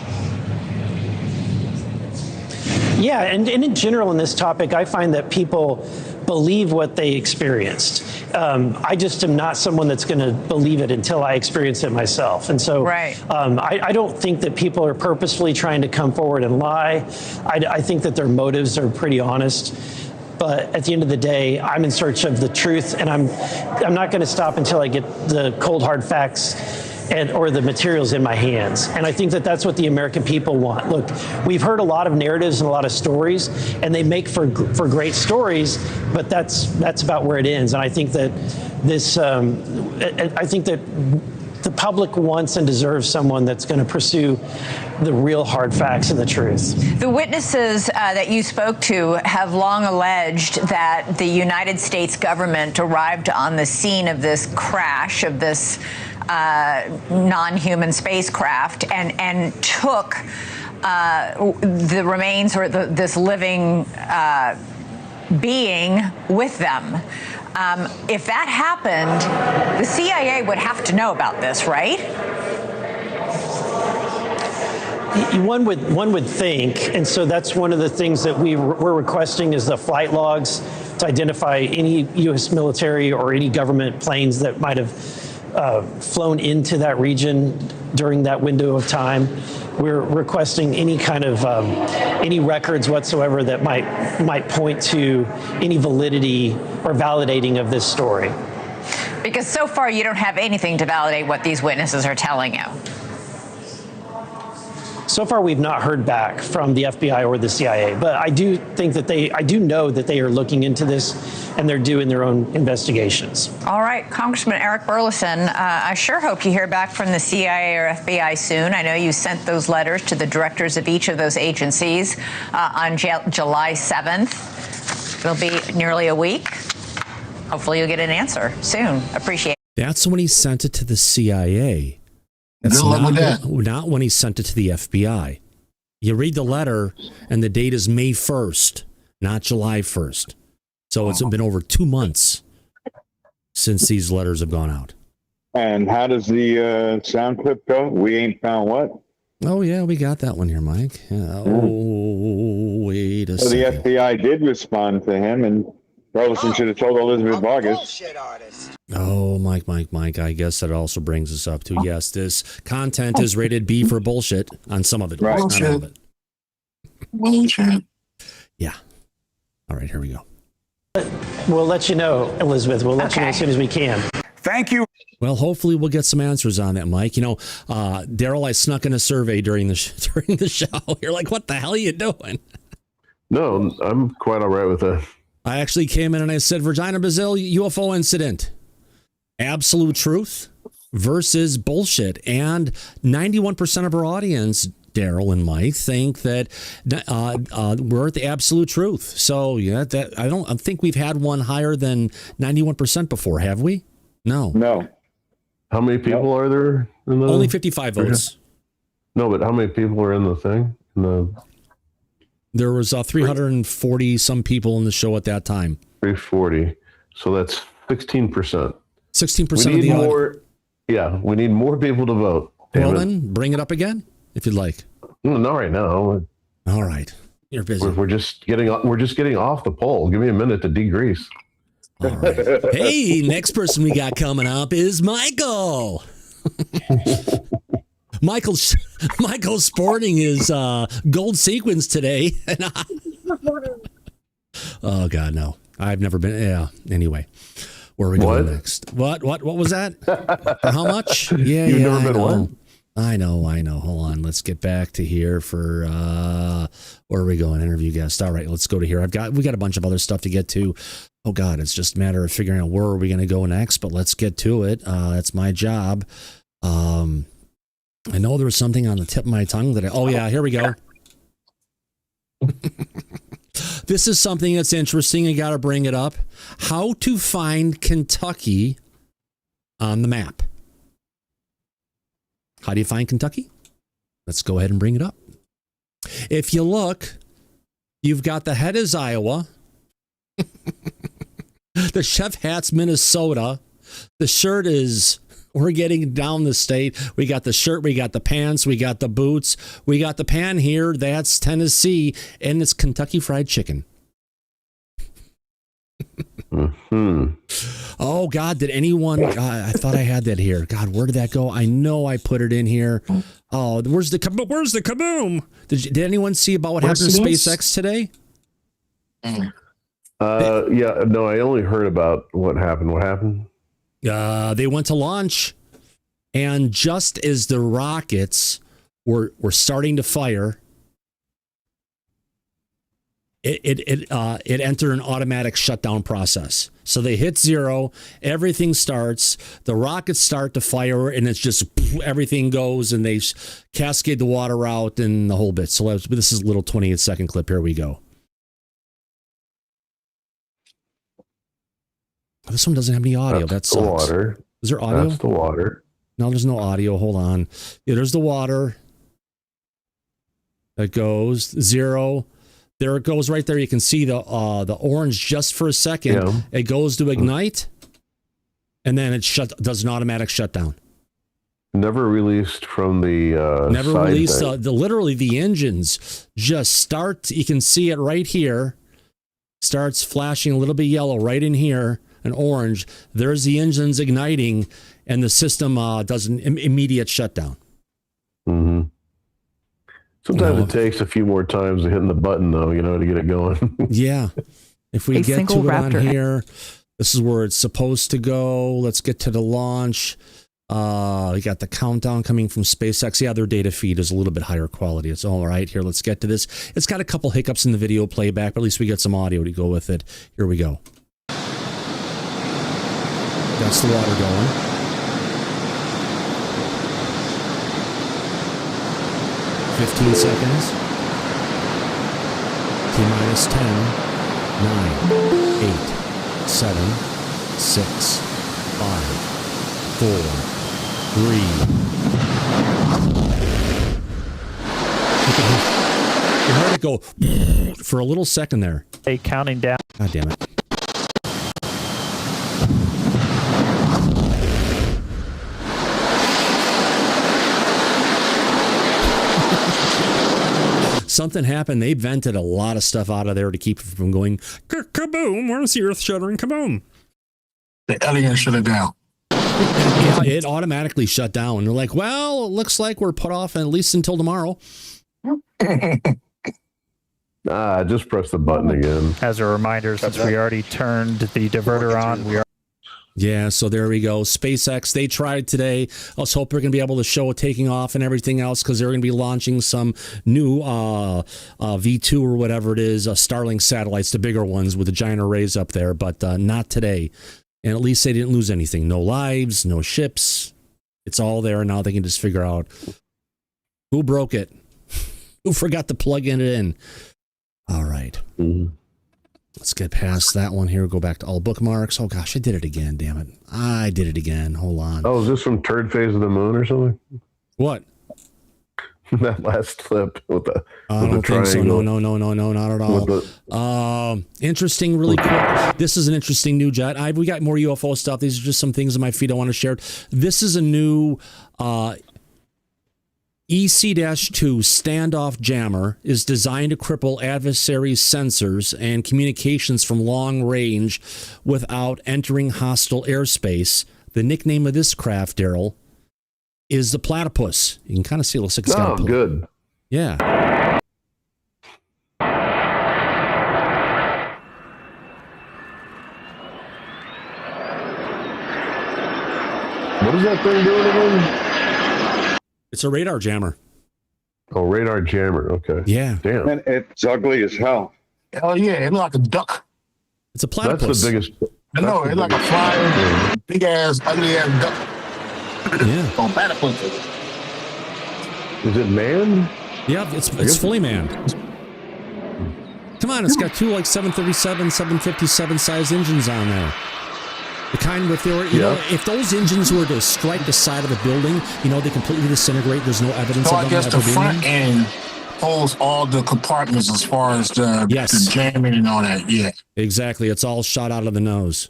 Yeah, and in general in this topic, I find that people believe what they experienced. I just am not someone that's going to believe it until I experience it myself. And so I don't think that people are purposefully trying to come forward and lie. I think that their motives are pretty honest. But at the end of the day, I'm in search of the truth, and I'm not going to stop until I get the cold hard facts or the materials in my hands. And I think that that's what the American people want. Look, we've heard a lot of narratives and a lot of stories, and they make for great stories, but that's about where it ends. And I think that I think that the public wants and deserves someone that's going to pursue the real hard facts and the truth. The witnesses that you spoke to have long alleged that the United States government arrived on the scene of this crash, of this non-human spacecraft, and took the remains or this living being with them. If that happened, the CIA would have to know about this, right? One would think, and so that's one of the things that we're requesting is the flight logs to identify any U.S. military or any government planes that might have flown into that region during that window of time. We're requesting any kind of any records whatsoever that might point to any validity or validating of this story. Because so far you don't have anything to validate what these witnesses are telling you. So far, we've not heard back from the FBI or the CIA, but I do think that I do know that they are looking into this and they're doing their own investigations. All right, Congressman Eric Burleson, I sure hope you hear back from the CIA or FBI soon. I know you sent those letters to the directors of each of those agencies on July 7th. It'll be nearly a week. Hopefully you'll get an answer soon. Appreciate it. That's when he sent it to the CIA. That's not when he sent it to the FBI. You read the letter, and the date is May 1st, not July 1st. So it's been over 2 months since these letters have gone out. And how does the sound clip go? We ain't found what? Oh, yeah, we got that one here, Mike. Yeah. Oh, wait a second. The FBI did respond to him, and Burleson should have told Elizabeth Vargas. Oh, Mike. I guess that also brings us up to, yes, this content is rated B for bullshit on some of it. Right. Not all of it. Bullshit. Yeah. All right, here we go. We'll let you know, Elizabeth. We'll let you know as soon as we can. Thank you. Well, hopefully we'll get some answers on that, Mike. You know, Daryl, I snuck in a survey during the show. You're like, what the hell are you doing? No, I'm quite all right with that. I actually came in and I said, Virginia, Brazil, UFO incident. Absolute truth versus bullshit. And 91% of our audience, Daryl and Mike, think that we're at the absolute truth. So, yeah, I think we've had one higher than 91% before, have we? No. How many people are there? Only 55 votes. No, but how many people are in the thing? There was 340 some people in the show at that time. 340. So that's 16%. 16% of the more. Yeah, we need more people to vote. Well, then bring it up again if you'd like. No, not right now. All right, you're busy. We're just getting off the poll. Give me a minute to degrease. All right. Hey, next person we got coming up is Michael. Michael's sporting his gold sequins today. Oh God, no! I've never been. Yeah. Anyway, where are we going next? What was that? For how much? Yeah, You've never been what? I know. Hold on. Let's get back to here for where are we going? Interview guest. All right, let's go to here. We got a bunch of other stuff to get to. Oh God, it's just a matter of figuring out where are we going to go next. But let's get to it. That's my job. I know there was something on the tip of my tongue that here we go. This is something that's interesting. I got to bring it up. How to find Kentucky on the map. How do you find Kentucky? Let's go ahead and bring it up. If you look, you've got the head is Iowa. The chef hat's Minnesota. The shirt is, we're getting down the state. We got the shirt, we got the pants, we got the boots, we got the pan here. That's Tennessee, and it's Kentucky Fried Chicken. Oh, God, did anyone... I thought I had that here. God, where did that go? I know I put it in here. Oh, where's the kaboom? Did anyone see about what happened to SpaceX today? Yeah, no, I only heard about what happened. What happened? They went to launch. And just as the rockets were starting to fire, it entered an automatic shutdown process. So they hit zero, everything starts, the rockets start to fire, and it's just everything goes, and they cascade the water out and the whole bit. So this is a little 28-second clip. Here we go. This one doesn't have any audio. That sucks. The water. Is there audio? That's the water. No, there's no audio. Hold on. Yeah, there's the water. That goes zero. There it goes right there. You can see the orange just for a second. Yeah. It goes to ignite, and then it does an automatic shutdown. Never released from the never released. Literally the engines just start. You can see it right here. Starts flashing a little bit yellow right in here, and orange. There's the engines igniting, and the system does an immediate shutdown. Mm-hmm. Sometimes it takes a few more times of hitting the button, though, to get it going. Yeah. If we get to it on here, this is where it's supposed to go. Let's get to the launch. We got the countdown coming from SpaceX. Yeah, their data feed is a little bit higher quality. It's all right. Here, let's get to this. It's got a couple hiccups in the video playback, but at least we get some audio to go with it. Here we go. That's the water going. 15 seconds. T-minus 10, 9, 8, 7, 6, 5, 4, 3. You heard it go for a little second there. Hey, counting down. God damn it. Something happened. They vented a lot of stuff out of there to keep it from going kaboom. Where's the earth shuddering? Kaboom. The alien shut it down. Yeah, it automatically shut down. They're like, well, it looks like we're put off at least until tomorrow. Just press the button again. As a reminder, since we already turned the diverter on, we are. Yeah, so there we go. SpaceX, they tried today. Let's hope they're going to be able to show it taking off and everything else, because they're going to be launching some new V2 or whatever it is, Starlink satellites, the bigger ones with the giant arrays up there, but not today. And at least they didn't lose anything. No lives, no ships. It's all there. Now they can just figure out who broke it, who forgot to plug it in. All right. Mm-hmm. Let's get past that one here. Go back to all bookmarks. Oh, gosh, I did it again. Damn it. I did it again. Hold on. Oh, is this from Turd Phase of the Moon or something? What? That last clip with the I don't think so. No, not at all. Interesting, really quick. This is an interesting new jet. We got more UFO stuff. These are just some things in my feed I want to share. This is a new EC-2 standoff jammer, is designed to cripple adversaries' sensors and communications from long range without entering hostile airspace. The nickname of this craft, Daryl, is the Platypus. You can kind of see it looks like it's got a good. Yeah. What is that thing doing again? It's a radar jammer. Oh, radar jammer. Okay. Yeah. Damn. And it's ugly as hell. Hell yeah, it looked like a duck. It's a platypus. That's the biggest. No, it's like a flying, big ass, ugly ass duck. Yeah. Oh, platypus. Is it manned? Yeah, it's fully manned. Come on, it's got two like 737, 757 size engines on there. The kind with their, you know, if those engines were to strike the side of a building, they completely disintegrate. There's no evidence So of I them guess the front end holds all the compartments as far as the jamming and all that. Yeah. Exactly. It's all shot out of the nose.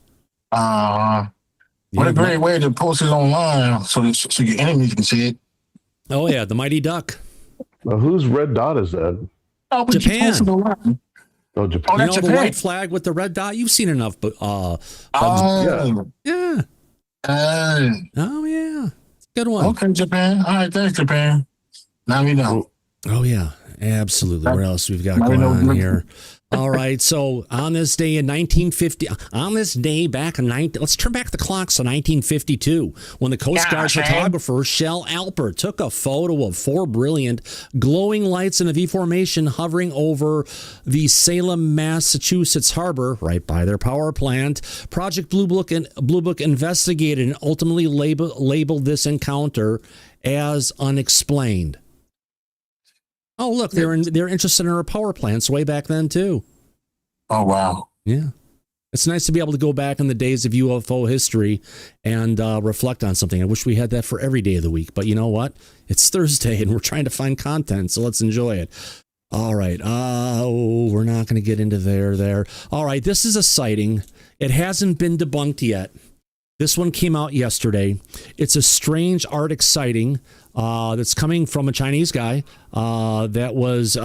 What a great way to post it online so your enemies can see it. Oh, yeah. The Mighty Duck. Well, whose red dot is that? Oh, but Japan. you posted online. Oh, Japan. that's the Japan. white flag with the red dot. You've seen enough, but yeah. oh yeah, it's a good one. Okay, Japan. All right, thanks, Japan. Now we know. Oh yeah, absolutely. What else we've got going on here? All right. So on this day in 1950, let's turn back the clocks to 1952 when the Coast Guard photographer Shell Alpert took a photo of 4 brilliant glowing lights in a V formation hovering over the Salem, Massachusetts harbor right by their power plant. Project Blue Book investigated and ultimately labeled this encounter as unexplained. Oh, look, they're interested in our power plants way back then, too. Oh, wow. Yeah. It's nice to be able to go back in the days of UFO history and reflect on something. I wish we had that for every day of the week. But you know what? It's Thursday, and we're trying to find content, so let's enjoy it. All right. We're not going to get into there. All right, this is a sighting. It hasn't been debunked yet. This one came out yesterday. It's a strange Arctic sighting that's coming from a Chinese guy that was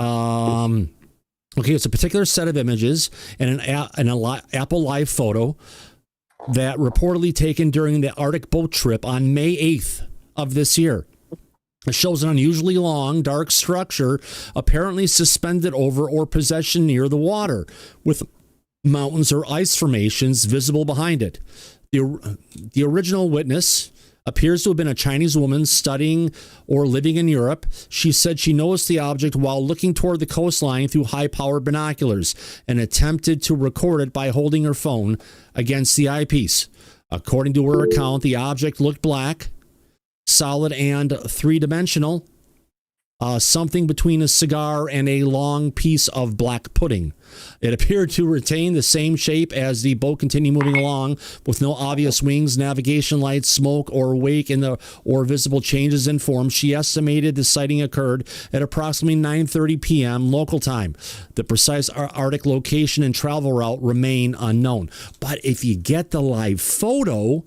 it's a particular set of images and an Apple Live photo that reportedly taken during the Arctic boat trip on May 8th of this year. It shows an unusually long, dark structure apparently suspended over or possession near the water, with mountains or ice formations visible behind it. The original witness appears to have been a Chinese woman studying or living in Europe. She said she noticed the object while looking toward the coastline through high-powered binoculars and attempted to record it by holding her phone against the eyepiece. According to her account, the object looked black, solid, and three-dimensional, something between a cigar and a long piece of black pudding. It appeared to retain the same shape as the boat continued moving along, with no obvious wings, navigation lights, smoke, or wake or visible changes in form. She estimated the sighting occurred at approximately 9:30 p.m. local time. The precise Arctic location and travel route remain unknown. But if you get the live photo,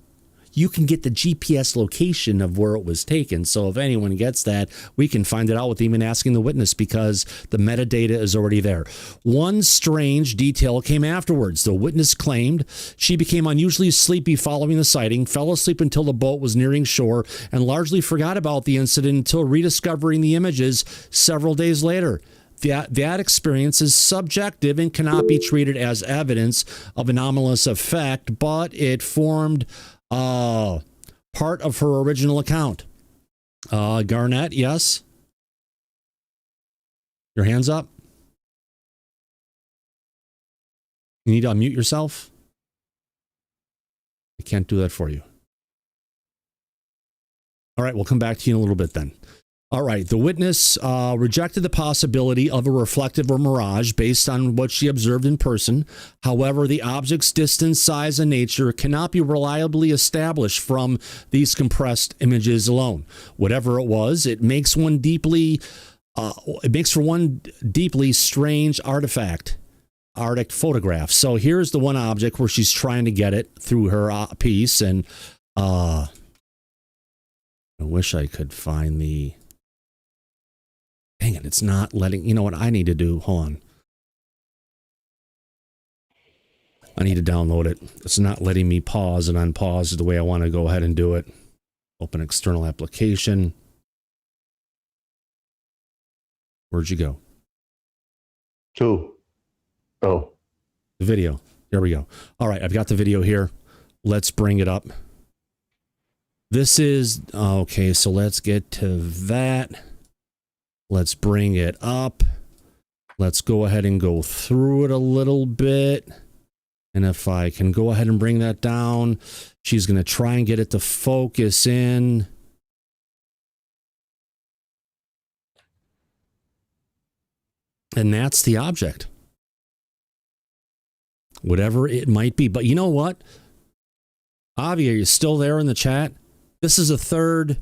you can get the GPS location of where it was taken. So if anyone gets that, we can find it out with even asking the witness, because the metadata is already there. One strange detail came afterwards. The witness claimed she became unusually sleepy following the sighting, fell asleep until the boat was nearing shore, and largely forgot about the incident until rediscovering the images several days later. That experience is subjective and cannot be treated as evidence of anomalous effect, but it formed part of her original account. Garnett, yes? Your hands up? You need to unmute yourself? I can't do that for you. All right, we'll come back to you in a little bit then. All right, the witness rejected the possibility of a reflective or mirage based on what she observed in person. However, the object's distance, size, and nature cannot be reliably established from these compressed images alone. Whatever it was, it makes for one deeply strange artifact, Arctic photograph. So here's the one object where she's trying to get it through her piece, and I wish I could find the... Dang it, it's not letting... You know what I need to do? Hold on. I need to download it. It's not letting me pause and unpause the way I want to go ahead and do it. Open external application. Where'd you go? Oh. The video. There we go. All right, I've got the video here. Let's bring it up. This is... Okay, so let's get to that. Let's bring it up. Let's go ahead and go through it a little bit. And if I can go ahead and bring that down, she's going to try and get it to focus in. And that's the object. Whatever it might be. But you know what? Avi, are you still there in the chat? This is a third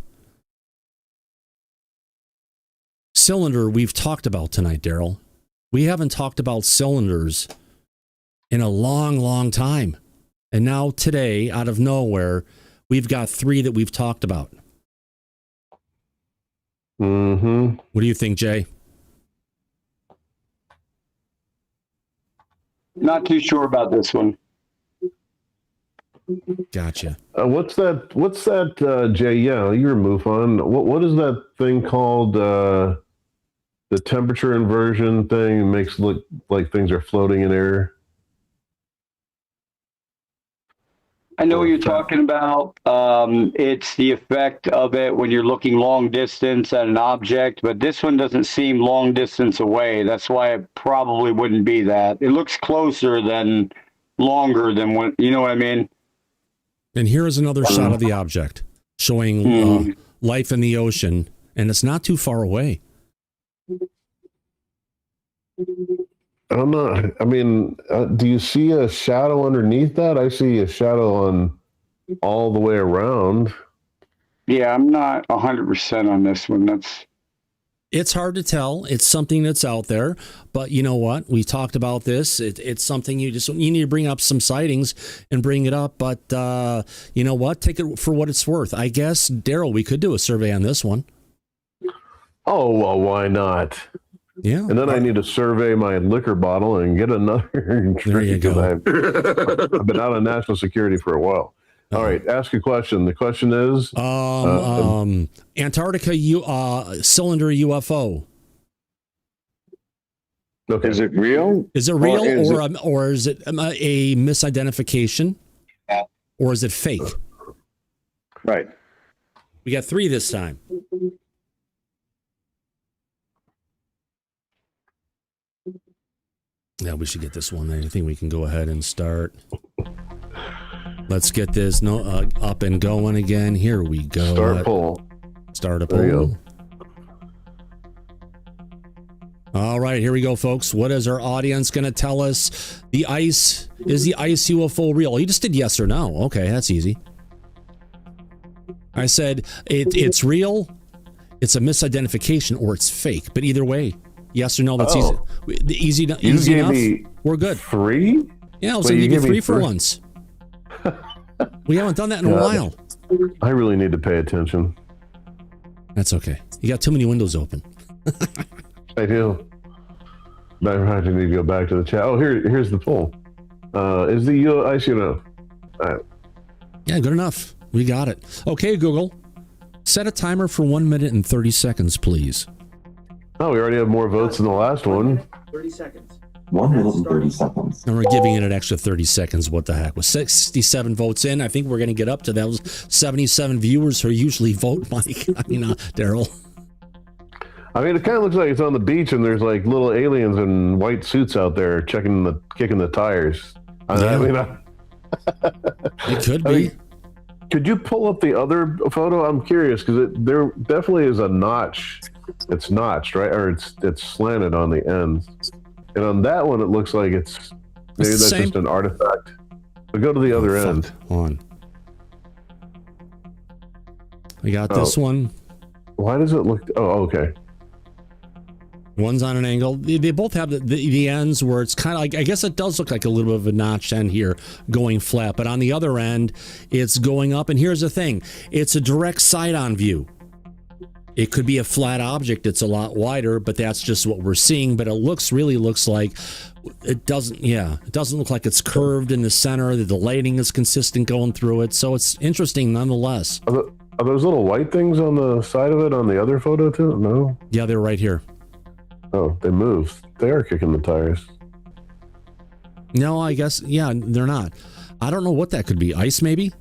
cylinder we've talked about tonight, Daryl. We haven't talked about cylinders in a long, long time. And now today, out of nowhere, we've got 3 that we've talked about. Mm-hmm. What do you think, Jay? Not too sure about this one. Gotcha. What's that, Jay? Yeah, you're MUFON. What is that thing called? the temperature inversion thing makes it look like things are floating in air. I know what you're talking about. It's the effect of it when you're looking long distance at an object, but this one doesn't seem long distance away. That's why it probably wouldn't be that. It looks closer than longer than what, you know what I mean? And here is another shot of the object showing life in the ocean, and it's not too far away. I'm not, I mean, do you see a shadow underneath that? I see a shadow on all the way around. Yeah, I'm not 100% on this one. It's hard to tell. It's something that's out there, but you know what? We talked about this. It's something you need to bring up some sightings and bring it up. But you know what? Take it for what it's worth. I guess, Daryl, we could do a survey on this one. Oh, well, why not? Yeah. And then I need to survey my liquor bottle and get another drink. There you go. I've been out of national security for a while. All right, ask a question. The question is Antarctica cylinder UFO. Okay. Is it real? Is it real or is it a misidentification? Or is it fake? Right. We got 3 this time. Yeah, we should get this one. I think we can go ahead and start. Let's get this up and going again. Here we go. Start poll. Start a poll. All right, here we go, folks. What is our audience going to tell us? Is the ice UFO real? You just did yes or no. Okay, that's easy. I said it's real, it's a misidentification, or it's fake. But either way, yes or no, that's easy. Easy enough. We're good. 3? Yeah, I was going to give you 3 for once. We haven't done that in a while. I really need to pay attention. That's okay. You got too many windows open. I do. I probably need to go back to the chat. Oh, here's the poll. Is the ice UFO? Yeah, good enough. We got it. Okay, Google. Set a timer for 1 minute and 30 seconds, please. Oh, we already have more votes than the last one. 30 seconds. 1 minute and 30 seconds. And we're giving it an extra 30 seconds. What the heck? With 67 votes in, I think we're going to get up to those 77 viewers who usually vote, Mike. I mean, Daryl. I mean, it kind of looks like it's on the beach and there's like little aliens in white suits out there kicking the tires. It could be. Could you pull up the other photo? I'm curious because there definitely is a notch. It's notched, right? Or it's slanted on the ends. And on that one, it looks like maybe that's just an artifact. But go to the other end. On. We got this one. Why does it look? Oh, okay. One's on an angle. They both have the ends where it's kind of like, I guess it does look like a little bit of a notched end here going flat, but on the other end, it's going up. And here's the thing. It's a direct side-on view. It could be a flat object. It's a lot wider, but that's just what we're seeing. But it really looks like it doesn't look like it's curved in the center. The lighting is consistent going through it. So it's interesting nonetheless. Are those little white things on the side of it on the other photo too? No? Yeah, they're right here. Oh, they move. They are kicking the tires. No, I guess, yeah, they're not. I don't know what that could be. Ice, maybe?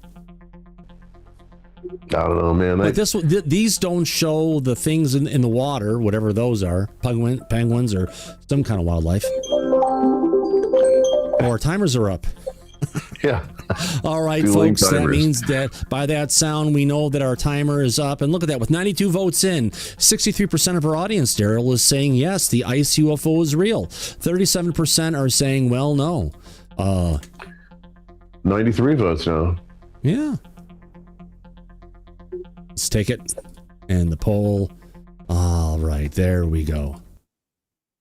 I don't know, man. But these don't show the things in the water, whatever those are, penguins or some kind of wildlife. Oh, our timers are up. Yeah. All right, folks, that means that by that sound, we know that our timer is up. And look at that, with 92 votes in, 63% of our audience, Daryl, is saying yes, the ice UFO is real. 37% are saying, well, no. 93 votes now. Yeah. Let's take it. And the poll. All right, there we go.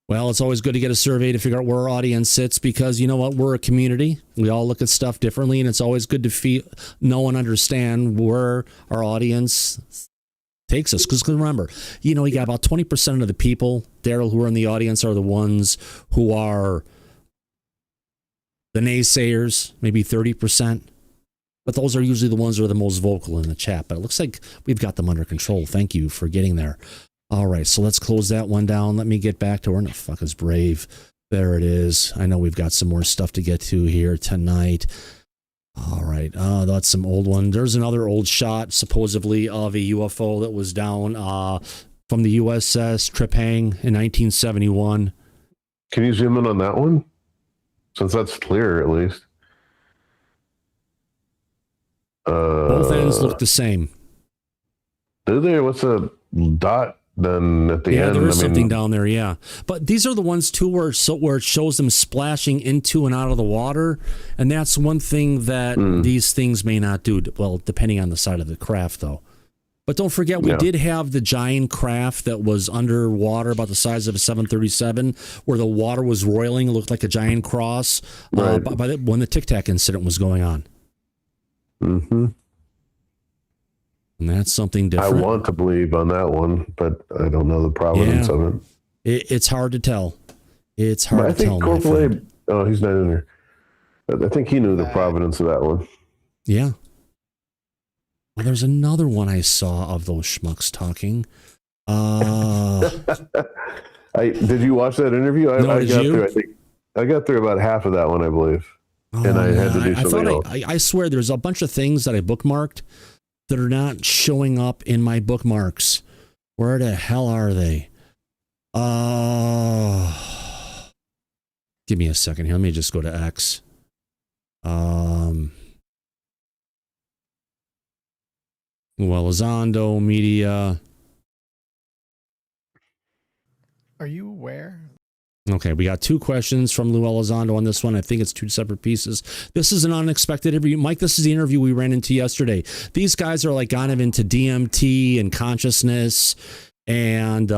Well, it's always good to get a survey to figure out where our audience sits because, you know what, we're a community. We all look at stuff differently, and it's always good to know and understand where our audience takes us. Because remember, you know, you got about 20% of the people, Daryl, who are in the audience are the ones who are the naysayers, maybe 30%. But those are usually the ones who are the most vocal in the chat. But it looks like we've got them under control. Thank you for getting there. All right, so let's close that one down. Let me get back to where the fuck is Brave. There it is. I know we've got some more stuff to get to here tonight. All right, that's some old one. There's another old shot, supposedly, of a UFO that was down from the USS Trepang in 1971. Can you zoom in on that one? Since that's clear, at least. Both ends look the same. Do they? What's a dot then at the end? Yeah, there is something down there, yeah. But these are the ones, too, where it shows them splashing into and out of the water. And that's one thing that these things may not do, well, depending on the side of the craft, though. But don't forget, we did have the giant craft that was underwater about the size of a 737, where the water was roiling, looked like a giant cross when the Tic Tac incident was going on. Mm-hmm. And that's something different. I want to believe on that one, but I don't know the provenance of it. It's hard to tell. It's hard to tell. Corporal Abe, he's not in there. I think he knew the provenance of that one. Yeah. Well, there's another one I saw of those schmucks talking. Did you watch that interview? I got through about half of that one, I believe. And I had to do something else. I swear there's a bunch of things that I bookmarked that are not showing up in my bookmarks. Where the hell are they? Give me a second here. Let me just go to X. Elizondo media. Are you aware? Okay, we got two questions from Lou Elizondo on this one. I think it's two separate pieces. This is an unexpected interview. Mike, this is the interview we ran into yesterday. These guys are like kind of into DMT and consciousness and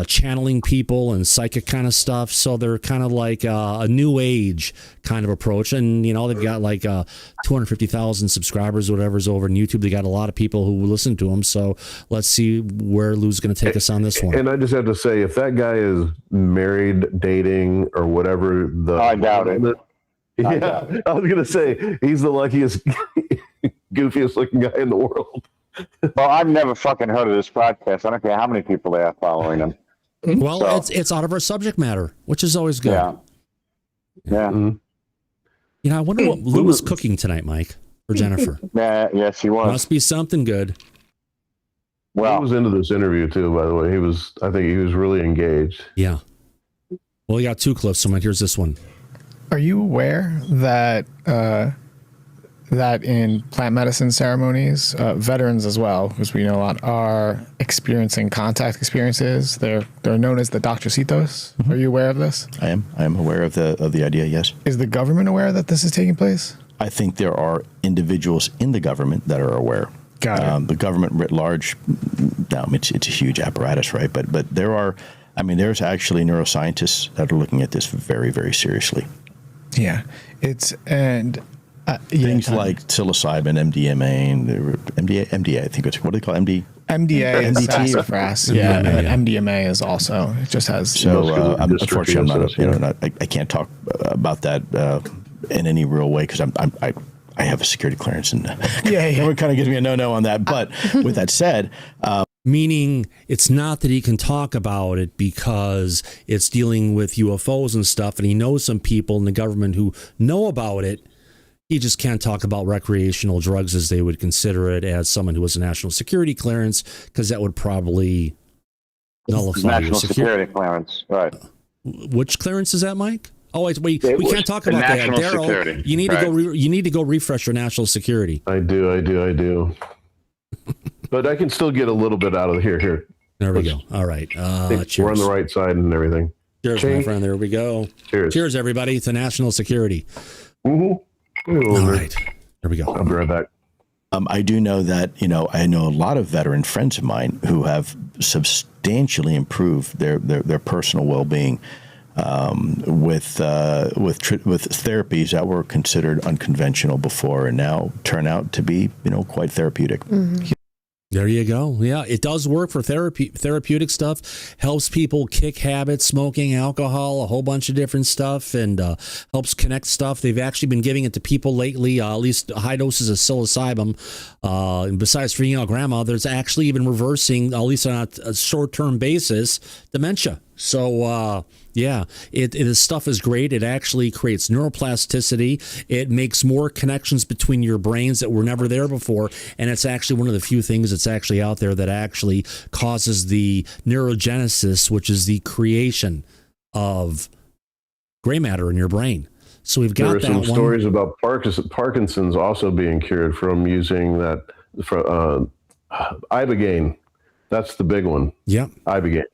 channeling people and psychic kind of stuff. So they're kind of like a new age kind of approach. And, you know, they've got like 250,000 subscribers, whatever's over on YouTube. They got a lot of people who listen to them. So let's see where Lou's going to take us on this one. And I just have to say, if that guy is married, dating, or whatever, I doubt it. Yeah, I was going to say, he's the luckiest, goofiest looking guy in the world. Well, I've never fucking heard of this podcast. I don't care how many people they have following them. Well, it's out of our subject matter, which is always good. Yeah. Mm-hmm. You know, I wonder what Lou was cooking tonight, Mike, for Jennifer. Yes, he was. Must be something good. Well, he was into this interview too, by the way. I think he was really engaged. Yeah. Well, we got two clips, so here's this one. Are you aware that that in plant medicine ceremonies, veterans as well, because we know a lot, are experiencing contact experiences? They're known as the Doctorcitos. Mm-hmm. Are you aware of this? I am aware of the idea. Yes. Is the government aware that this is taking place? I think there are individuals in the government that are aware. Got it. The government writ large, it's a huge apparatus, right? But there's actually neuroscientists that are looking at this very, very seriously. Yeah, things like psilocybin, MDMA, and MDA. I think it's what do they call MD? MDA is sassafras. Yeah, and MDMA is also. It just has. So unfortunately, I can't talk about that in any real way because I have a security clearance and everyone kind of gives me a no on that. But with that said. Meaning it's not that he can talk about it because it's dealing with UFOs and stuff, and he knows some people in the government who know about it. He just can't talk about recreational drugs as they would consider it as someone who has a national security clearance, because that would probably nullify national security clearance. Right. Which clearance is that, Mike? Oh, wait, we can't talk about that. Daryl, you need to go. You need to go refresh your national security. I do. But I can still get a little bit out of here. There we go. All right. Cheers. We're on the right side and everything. Cheers, my friend. There we go. Cheers, everybody, to national security. Mm-hmm. All right. There we go. I'll be right back. I do know that, I know a lot of veteran friends of mine who have substantially improved their personal well-being with therapies that were considered unconventional before and now turn out to be, quite therapeutic. Mm-hmm. There you go. Yeah, it does work for therapeutic stuff. Helps people kick habits, smoking, alcohol, a whole bunch of different stuff, and helps connect stuff. They've actually been giving it to people lately, at least high doses of psilocybin. And besides freeing out grandma, there's actually even reversing, at least on a short-term basis, dementia. So, yeah, this stuff is great. It actually creates neuroplasticity. It makes more connections between your brains that were never there before. And it's actually one of the few things that's actually out there that actually causes the neurogenesis, which is the creation of gray matter in your brain. So we've got there are some stories about Parkinson's also being cured from using that ibogaine. That's the big one. Yeah, ibogaine.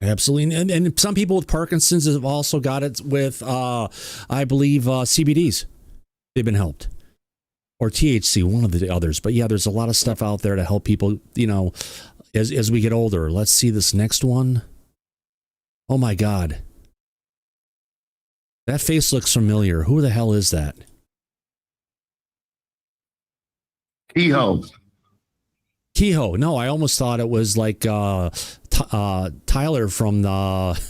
Absolutely. And some people with Parkinson's have also got it with, I believe, CBDs. They've been helped. Or THC, one of the others. But yeah, there's a lot of stuff out there to help people, as we get older. Let's see this next one. Oh, my God. That face looks familiar. Who the hell is that? Kehoe. No, I almost thought it was like Tyler from the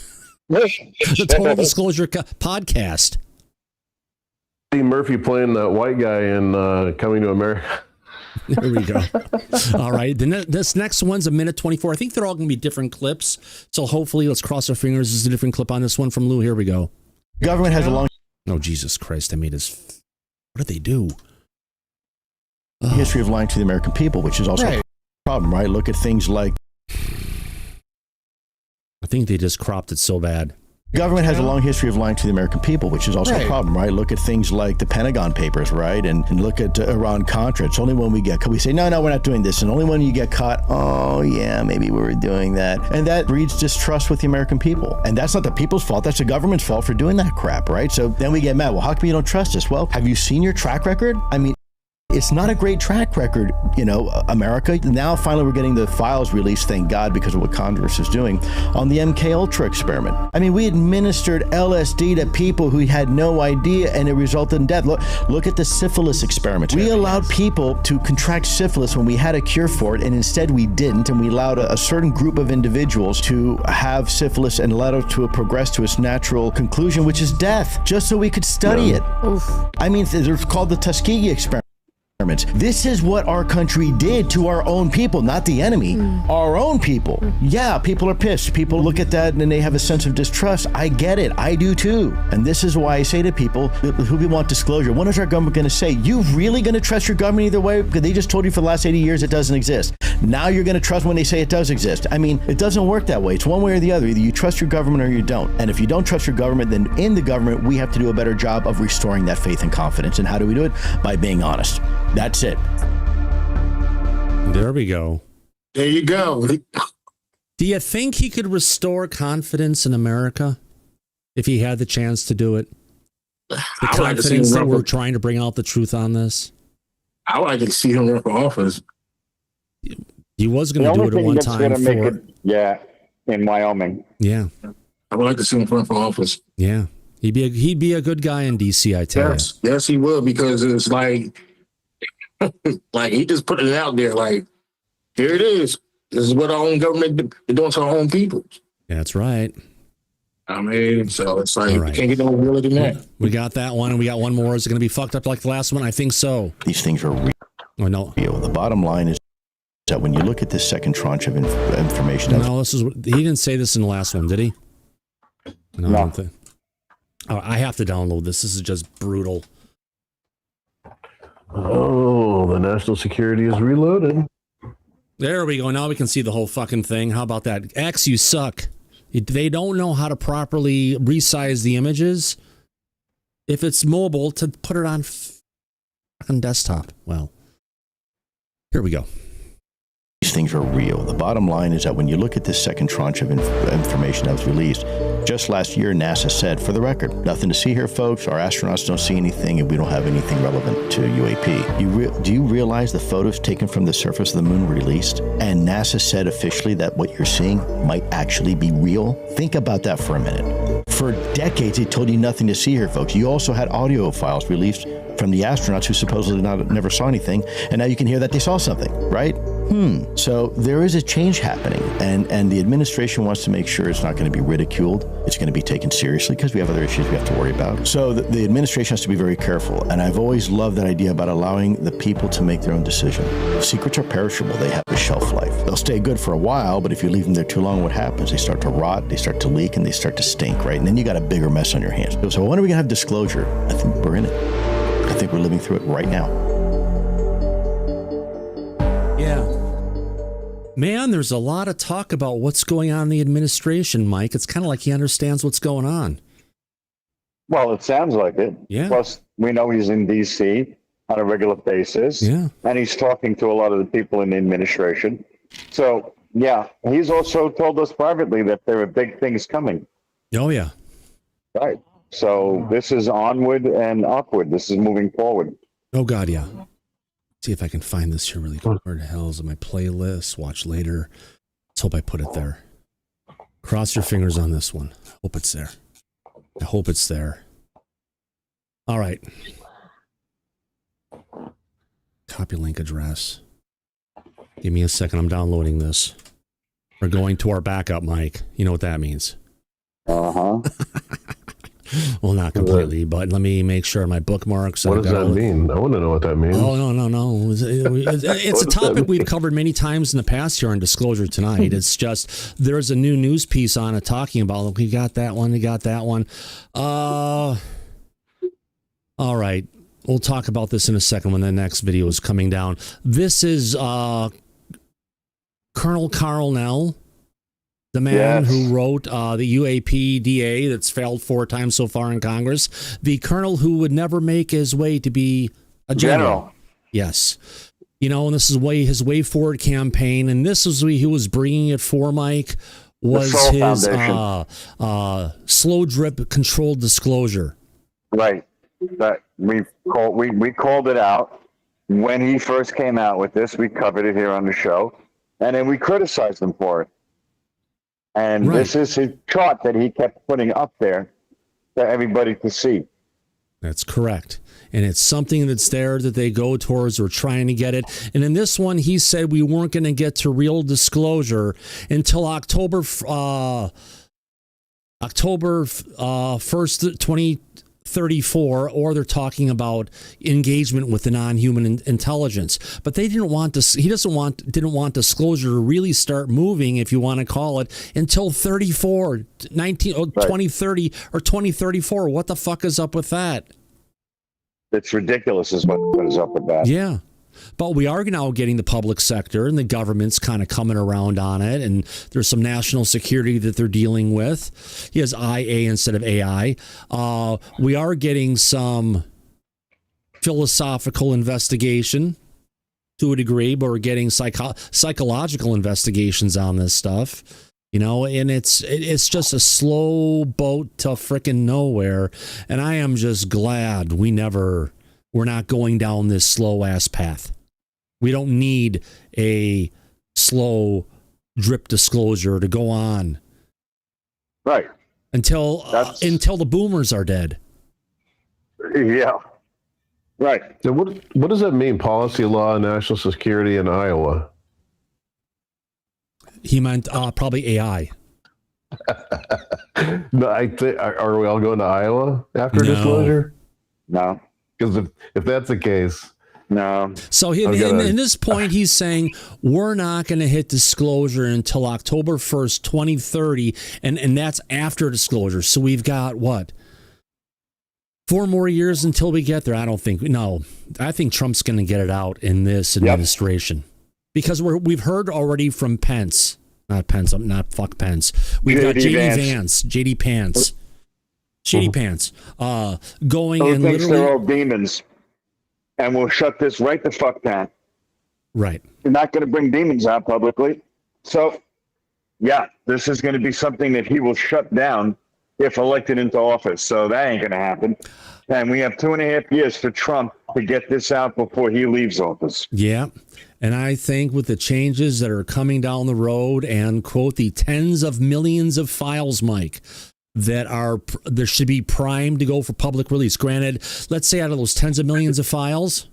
Total Disclosure podcast. Eddie Murphy playing that white guy in Coming to America. There we go. All right. This next one's a minute 24. I think they're all going to be different clips. So hopefully, let's cross our fingers. There's a different clip on this one from Lou. Here we go. Government has a long... Oh, Jesus Christ. I made us... What did they do? History of lying to the American people, which is also a problem, right? Look at things like... I think they just cropped it so bad. Government has a long history of lying to the American people, which is also a problem, right? Look at things like the Pentagon Papers, right? And look at Iran-Contra. It's only when we get caught, we say, no, we're not doing this. And only when you get caught, oh, yeah, maybe we were doing that. And that breeds distrust with the American people. And that's not the people's fault. That's the government's fault for doing that crap, right? So then we get mad. Well, how come you don't trust us? Well, have you seen your track record? I mean, it's not a great track record, America. Now, finally, we're getting the files released, thank God, because of what Congress is doing, on the MK Ultra experiment. I mean, we administered LSD to people who had no idea, and it resulted in death. Look at the syphilis experiment. We allowed people to contract syphilis when we had a cure for it, and instead we didn't, and we allowed a certain group of individuals to have syphilis and let it to progress to its natural conclusion, which is death, just so we could study it. Oof. I mean, it's called the Tuskegee experiment. This is what our country did to our own people, not the enemy, our own people. Yeah, people are pissed. People look at that and they have a sense of distrust. I get it. I do too. And this is why I say to people who want disclosure, when is our government going to say, you really going to trust your government either way? Because they just told you for the last 80 years it doesn't exist. Now you're going to trust when they say it does exist. I mean, it doesn't work that way. It's one way or the other. Either you trust your government or you don't. And if you don't trust your government, then in the government, we have to do a better job of restoring that faith and confidence. And how do we do it? By being honest. That's it. There we go. There you go. Do you think he could restore confidence in America if he had the chance to do it? The confidence that we're trying to bring out the truth on this? I would like to see him run for office. He was going to do it at one time. In Wyoming. Yeah. I would like to see him run for office. Yeah. He'd be a good guy in DC, I tell you. Yes, he will, because it's like he just put it out there, like, here it is. This is what our own government is doing to our own people. That's right. I mean, so it's like, we can't get no realer than that. We got that one, and we got one more. Is it going to be fucked up like the last one? I think so. These things are real. Oh, no. The bottom line is that when you look at this second tranche of information... No, he didn't say this in the last one, did he? No. I don't think. Oh, I have to download this. This is just brutal. Oh, the national security is reloaded. There we go. Now we can see the whole fucking thing. How about that? X, you suck. They don't know how to properly resize the images. If it's mobile, to put it on fucking desktop. Well, here we go. These things are real. The bottom line is that when you look at this second tranche of information that was released, just last year, NASA said, for the record, nothing to see here, folks. Our astronauts don't see anything, and we don't have anything relevant to UAP. Do you realize the photos taken from the surface of the moon were released? And NASA said officially that what you're seeing might actually be real? Think about that for a minute. For decades, they told you nothing to see here, folks. You also had audio files released from the astronauts who supposedly never saw anything, and now you can hear that they saw something, right? So there is a change happening, and the administration wants to make sure it's not going to be ridiculed. It's going to be taken seriously because we have other issues we have to worry about. So the administration has to be very careful, and I've always loved that idea about allowing the people to make their own decision. Secrets are perishable. They have a shelf life. They'll stay good for a while, but if you leave them there too long, what happens? They start to rot, they start to leak, and they start to stink, right? And then you got a bigger mess on your hands. So when are we going to have disclosure? I think we're in it. I think we're living through it right now. Yeah. Man, there's a lot of talk about what's going on in the administration, Mike. It's kind of like he understands what's going on. Well, it sounds like it. Yeah. Plus, we know he's in D.C. on a regular basis. Yeah. And he's talking to a lot of the people in the administration. So, yeah, he's also told us privately that there are big things coming. Oh, yeah. Right. So this is onward and upward. This is moving forward. Oh, God, yeah. See if I can find this here really quick. Where the hell is it? My playlist? Watch later. Let's hope I put it there. Cross your fingers on this one. I hope it's there. I hope it's there. All right. Copy link address. Give me a second. I'm downloading this. We're going to our backup, Mike. You know what that means. Uh-huh. Well, not completely, but let me make sure my bookmarks. What does that mean? I want to know what that means. Oh, no. It's a topic we've covered many times in the past here on Disclosure Tonight. It's just there's a new news piece on it talking about, look, we got that one. All right. We'll talk about this in a second when the next video is coming down. This is Colonel Carl Nell. The man who wrote the UAPDA that's failed 4 times so far in Congress. The colonel who would never make his way to be a general. Yes. You know, and this is his way forward campaign. And this is he was bringing it for, Mike, was his slow drip controlled disclosure. Right. That we called it out. When he first came out with this, we covered it here on the show. And then we criticized him for it. And this is his chart that he kept putting up there for everybody to see. That's correct. And it's something that's there that they go towards or trying to get it. And in this one, he said we weren't going to get to real disclosure until October 1st, 2034, or they're talking about engagement with the non-human intelligence. But they didn't want this. He didn't want disclosure to really start moving, if you want to call it, until 2030 or 2034. What the fuck is up with that? It's ridiculous is what is up with that. Yeah. But we are now getting the public sector and the government's kind of coming around on it. And there's some national security that they're dealing with. He has IA instead of AI. We are getting some philosophical investigation to a degree, but we're getting psychological investigations on this stuff. You know, and it's just a slow boat to frickin' nowhere. And I am just glad we're not going down this slow ass path. We don't need a slow drip disclosure to go on. Right. Until the boomers are dead. Yeah. Right. So what does that mean? Policy, law, national security in Iowa? He meant probably AI. No, I think. Are we all going to Iowa after disclosure? No. Because if that's the case, no. So in this point, he's saying we're not going to hit disclosure until October 1st, 2030, and that's after disclosure. So we've got what? 4 more years until we get there. I think Trump's going to get it out in this administration. Because we've heard already from Pence, not Pence, not fuck Pence. We've got JD Pants, going and thinks literally they're all demons, and we'll shut this right the fuck down. Right. You're not going to bring demons out publicly, so yeah, this is going to be something that he will shut down if elected into office. So that ain't going to happen. And we have 2.5 years for Trump to get this out before he leaves office. Yeah. And I think with the changes that are coming down the road and, quote, the tens of millions of files, Mike, there should be primed to go for public release. Granted, let's say out of those tens of millions of files,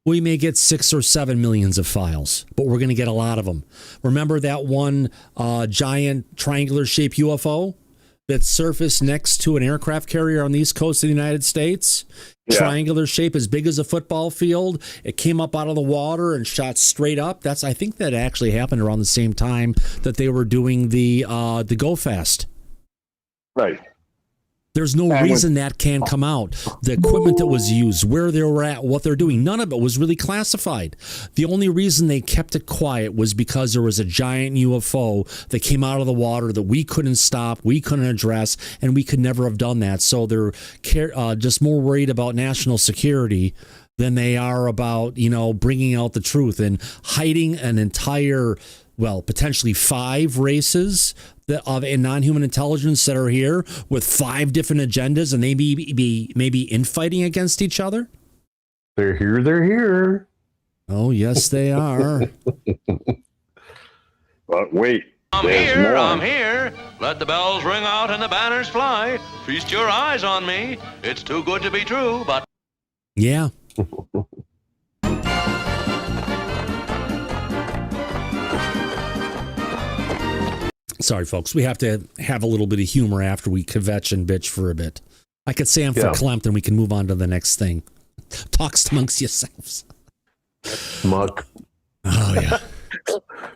We may get 6 or 7 millions of files, but we're going to get a lot of them. Remember that one giant triangular-shaped UFO that surfaced next to an aircraft carrier on the east coast of the United States? Yeah. Triangular shape, as big as a football field. It came up out of the water and shot straight up. I think that actually happened around the same time that they were doing the Go Fast. Right. There's no reason that can't come out. The equipment that was used, where they were at, what they're doing, none of it was really classified. The only reason they kept it quiet was because there was a giant UFO that came out of the water that we couldn't stop, we couldn't address, and we could never have done that. So they're just more worried about national security than they are about, bringing out the truth and hiding an entire, potentially 5 races of non-human intelligence that are here with 5 different agendas, and they maybe infighting against each other. They're here. Oh, yes, they are. But wait. I'm here. Let the bells ring out and the banners fly. Feast your eyes on me. It's too good to be true, but... Yeah. Sorry, folks. We have to have a little bit of humor after we kvetch and bitch for a bit. I could say I'm verklempt and we can move on to the next thing. Talks amongst yourselves. Muck. Oh, yeah.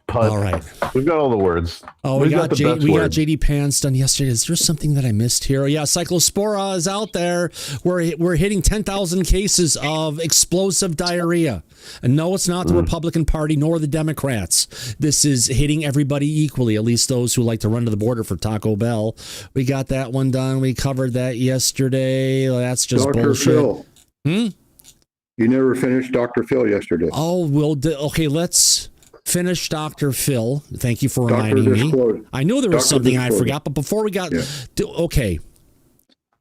All right. We've got all the words. Oh, we got JD Pants done yesterday. Is there something that I missed here? Oh, yeah, Cyclospora is out there. We're hitting 10,000 cases of explosive diarrhea. And no, it's not the Republican Party nor the Democrats. This is hitting everybody equally, at least those who like to run to the border for Taco Bell. We got that one done. We covered that yesterday. That's just Dr. bullshit. Phil. You never finished Dr. Phil yesterday. Oh, okay, let's finish Dr. Phil. Thank you for reminding me. I knew there was something I forgot, but before we got... Okay.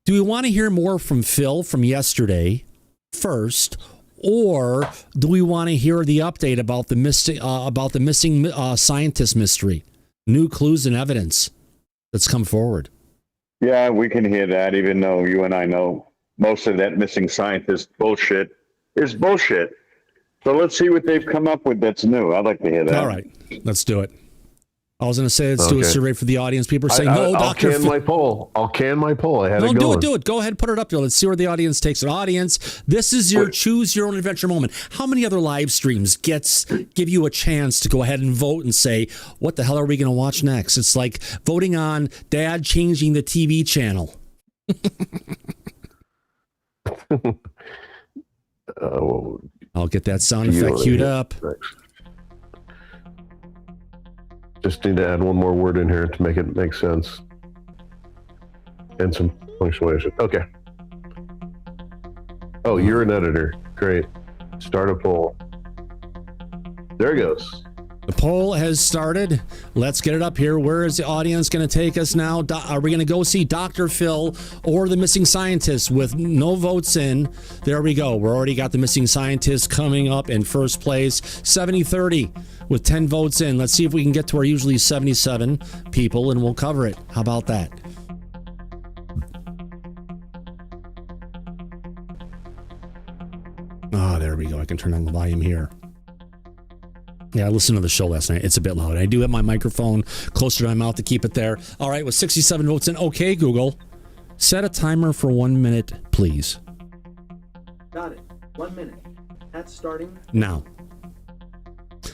Do we want to hear more from Phil from yesterday first, or do we want to hear the update about the missing scientist mystery? New clues and evidence that's come forward. Yeah, we can hear that, even though you and I know most of that missing scientist bullshit is bullshit. So let's see what they've come up with that's new. I'd like to hear that. All right, let's do it. I was going to say, let's do a survey for the audience. People are saying, no, Dr. I'll can my poll. I had it going. Do it. Go ahead, put it up there. Let's see where the audience takes it. Audience, this is your choose your own adventure moment. How many other live streams give you a chance to go ahead and vote and say, what the hell are we going to watch next? It's like voting on Dad changing the TV channel. I'll get that sound effect queued up. Just need to add one more word in here to make it make sense. And some punctuation. Okay. Oh, you're an editor. Great. Start a poll. There it goes. The poll has started. Let's get it up here. Where is the audience going to take us now? Are we going to go see Dr. Phil or the missing scientist with no votes in? There we go. We're already got the missing scientist coming up in first place. 70-30 with 10 votes in. Let's see if we can get to our usually 77 people and we'll cover it. How about that? Oh, there we go. I can turn on the volume here. Yeah, I listened to the show last night. It's a bit loud. I do have my microphone closer to my mouth to keep it there. All right, with 67 votes in. Okay, Google, set a timer for 1 minute, please. Got it. 1 minute. That's starting now.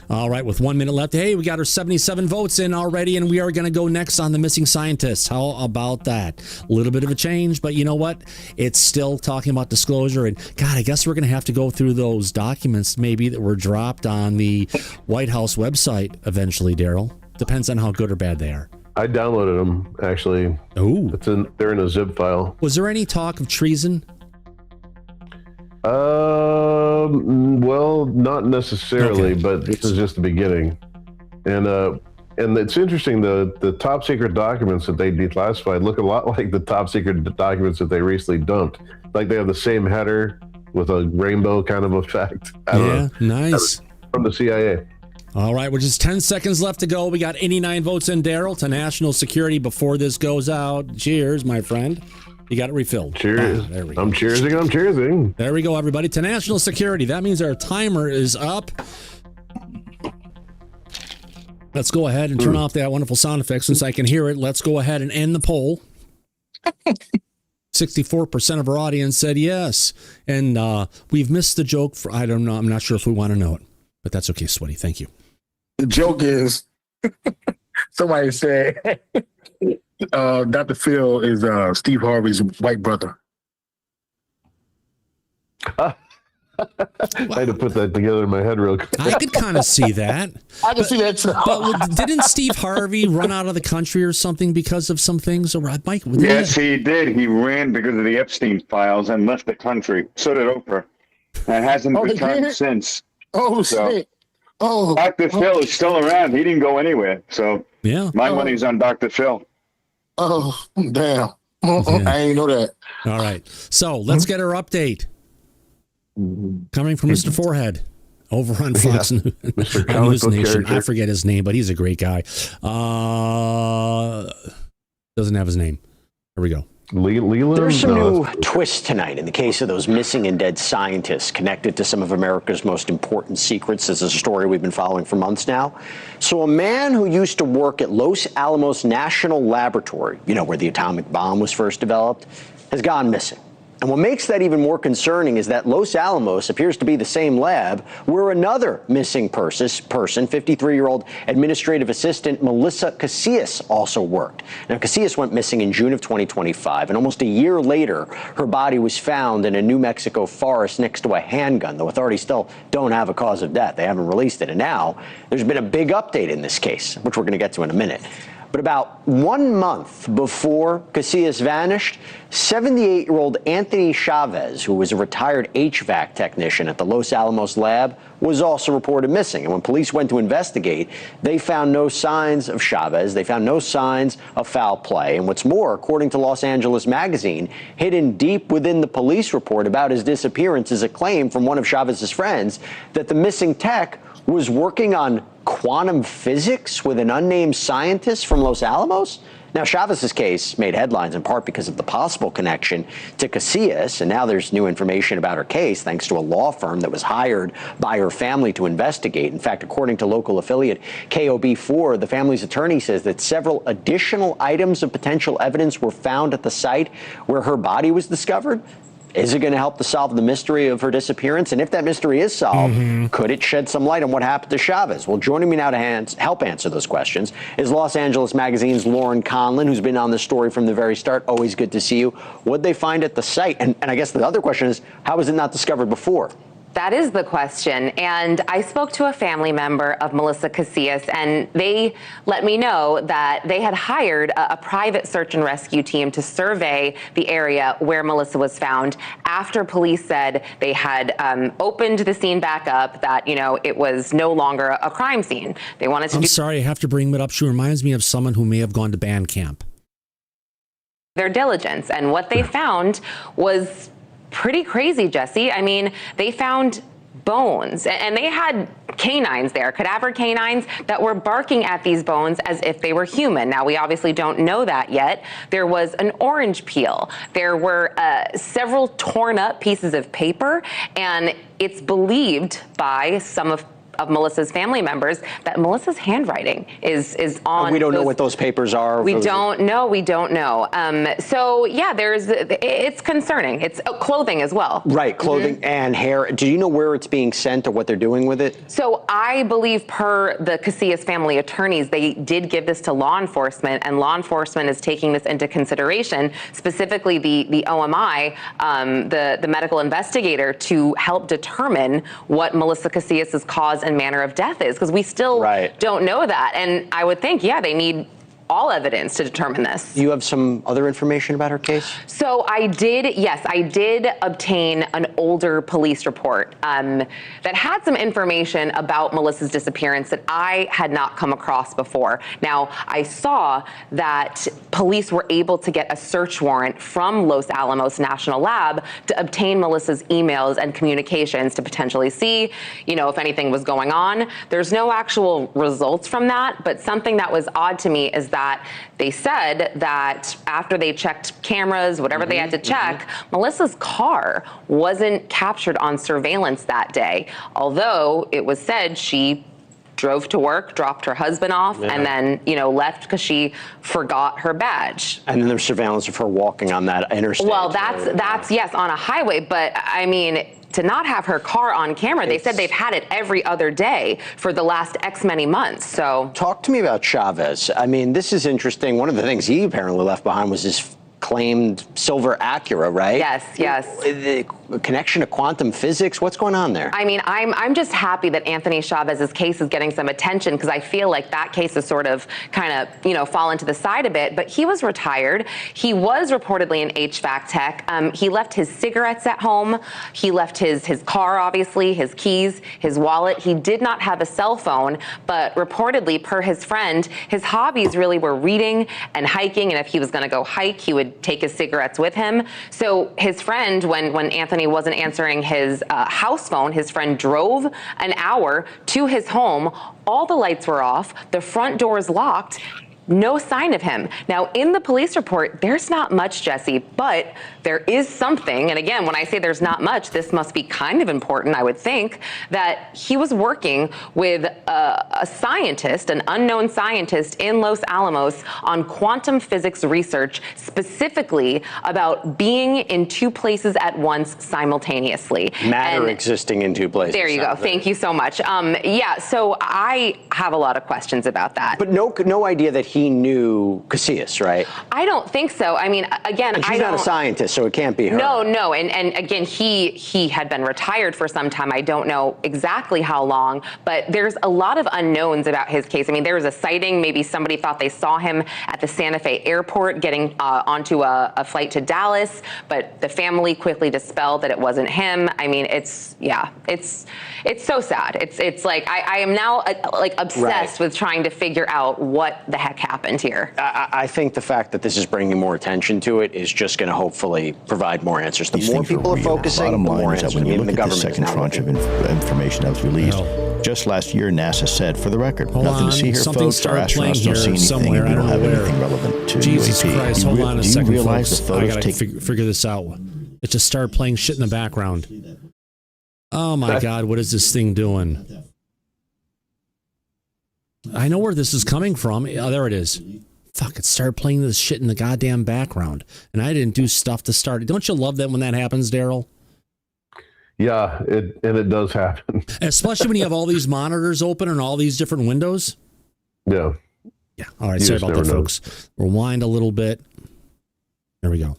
All right, with 1 minute left. Hey, we got our 77 votes in already, and we are going to go next on the missing scientists. How about that? A little bit of a change, but you know what? It's still talking about disclosure. And God, I guess we're going to have to go through those documents maybe that were dropped on the White House website eventually, Daryl. Depends on how good or bad they are. I downloaded them, actually. Oh. They're in a zip file. Was there any talk of treason? Well, not necessarily, but this is just the beginning. And it's interesting, the top secret documents that they declassified look a lot like the top secret documents that they recently dumped. Like they have the same header with a rainbow kind of effect. Nice. From the CIA. All right, we're just 10 seconds left to go. We got 89 votes in, Daryl, to national security before this goes out. Cheers, my friend. You got it refilled. Cheers. There we go. I'm cheersing. There we go, everybody. To national security. That means our timer is up. Let's go ahead and turn off that wonderful sound effect since I can hear it. Let's go ahead and end the poll. 64% of our audience said yes. And we've missed the joke for, I don't know. I'm not sure if we want to know it, but that's okay, Sweaty. Thank you. The joke is somebody said Dr. Phil is Steve Harvey's white brother. I had to put that together in my head real quick. I could kind of see that. I can see that too. But didn't Steve Harvey run out of the country or something because of some things? Or Mike? Yes, he did. He ran because of the Epstein files and left the country. So did Oprah, and hasn't returned since. Oh, shit. Oh, Dr. Phil is still around. He didn't go anywhere. So yeah, my money's on Dr. Phil. Oh, damn. I ain't know that. All right. So let's get our update. Coming from Mr. Forehead over on Fox News. News Nation. I forget his name, but he's a great guy. Doesn't have his name. Here we go. There's some new twists tonight in the case of those missing and dead scientists connected to some of America's most important secrets. This is a story we've been following for months now. So a man who used to work at Los Alamos National Laboratory, you know, where the atomic bomb was first developed, has gone missing. And what makes that even more concerning is that Los Alamos appears to be the same lab where another missing person, 53-year-old administrative assistant Melissa Casillas, also worked. Now, Casillas went missing in June of 2025, and almost a year later, her body was found in a New Mexico forest next to a handgun, though authorities still don't have a cause of death. They haven't released it. And now there's been a big update in this case, which we're going to get to in a minute. But about 1 month before Casillas vanished, 78-year-old Anthony Chavez, who was a retired HVAC technician at the Los Alamos lab, was also reported missing. And when police went to investigate, they found no signs of Chavez. They found no signs of foul play. And what's more, according to Los Angeles Magazine, hidden deep within the police report about his disappearance is a claim from one of Chavez's friends that the missing tech was working on quantum physics with an unnamed scientist from Los Alamos? Now, Chavez's case made headlines in part because of the possible connection to Casillas, and now there's new information about her case thanks to a law firm that was hired by her family to investigate. In fact, according to local affiliate KOB4, the family's attorney says that several additional items of potential evidence were found at the site where her body was discovered. Is it going to help to solve the mystery of her disappearance? And if that mystery is solved, could it shed some light on what happened to Chavez? Well, joining me now to help answer those questions is Los Angeles Magazine's Lauren Conlin, who's been on this story from the very start. Always good to see you. What'd they find at the site? And I guess the other question is, how was it not discovered before? That is the question. And I spoke to a family member of Melissa Casillas, and they let me know that they had hired a private search and rescue team to survey the area where Melissa was found after police said they had opened the scene back up, that, you know, it was no longer a crime scene. They wanted to sorry, I have to bring it up. She reminds me of someone who may have gone to band camp. Their diligence. And what they found was pretty crazy, Jesse. I mean, they found bones, and they had canines there, cadaver canines that were barking at these bones as if they were human. Now, we obviously don't know that yet. There was an orange peel. There were several torn up pieces of paper, and it's believed by some of Melissa's family members that Melissa's handwriting is on. We don't know what those papers are. We don't know. So yeah, it's concerning. It's clothing as well. Right, clothing and hair. Do you know where it's being sent or what they're doing with it? So I believe, per the Casillas family attorneys, they did give this to law enforcement, and law enforcement is taking this into consideration, specifically the OMI, the medical investigator, to help determine what Melissa Casillas' cause and manner of death is, because we still don't know that. And I would think, yeah, they need all evidence to determine this. You have some other information about her case? So I did obtain an older police report that had some information about Melissa's disappearance that I had not come across before. Now, I saw that police were able to get a search warrant from Los Alamos National Lab to obtain Melissa's emails and communications to potentially see, you know, if anything was going on. There's no actual results from that, but something that was odd to me is that they said that after they checked cameras, whatever they had to check, Melissa's car wasn't captured on surveillance that day, although it was said she drove to work, dropped her husband off, and then, left because she forgot her badge. And then there's surveillance of her walking on that interstate. Well, that's yes, on a highway, but I mean, to not have her car on camera, they said they've had it every other day for the last X many months. So talk to me about Chavez. I mean, this is interesting. One of the things he apparently left behind was his claimed silver Acura, right? Yes. The connection to quantum physics. What's going on there? I mean, I'm just happy that Anthony Chavez's case is getting some attention, because I feel like that case has sort of kind of, fallen to the side a bit. But he was retired. He was reportedly an HVAC tech. He left his cigarettes at home. He left his car, obviously, his keys, his wallet. He did not have a cell phone, but reportedly, per his friend, his hobbies really were reading and hiking. And if he was going to go hike, he would take his cigarettes with him. So his friend, when Anthony wasn't answering his house phone, his friend drove an hour to his home. All the lights were off. The front doors locked. No sign of him. Now, in the police report, there's not much, Jesse, but there is something. And again, when I say there's not much, this must be kind of important, I would think, that he was working with a scientist, an unknown scientist in Los Alamos on quantum physics research, specifically about being in two places at once simultaneously. Matter existing in two places. There you go. Thank you so much. So I have a lot of questions about that. But no idea that he knew Casillas, right? I don't think so. I mean, again, and she's not a scientist, so it can't be her. No. And again, he had been retired for some time. I don't know exactly how long, but there's a lot of unknowns about his case. I mean, there was a sighting. Maybe somebody thought they saw him at the Santa Fe airport getting onto a flight to Dallas, but the family quickly dispelled that it wasn't him. I mean, it's so sad. It's like I am now obsessed with trying to figure out what the heck happened here. I think the fact that this is bringing more attention to it is just going to hopefully provide more answers. The more people are focusing, the more answers. When you look at the second tranche of information that was released, just last year, NASA said, for the record, nothing to see here, folks. Our astronauts don't see anything, and we don't have anything relevant to Jesus UAP. Christ, hold on a second, realize folks. the I photos gotta figure this out. It just started playing shit in the background. Oh my God, what is this thing doing? I know where this is coming from. Oh, there it is. Fuck, it started playing this shit in the goddamn background. And I didn't do stuff to start it. Don't you love that when that happens, Daryl? Yeah, it does happen. Especially when you have all these monitors open and all these different windows. Yeah. Yeah. All right, sorry about that, folks. Rewind a little bit. There we go.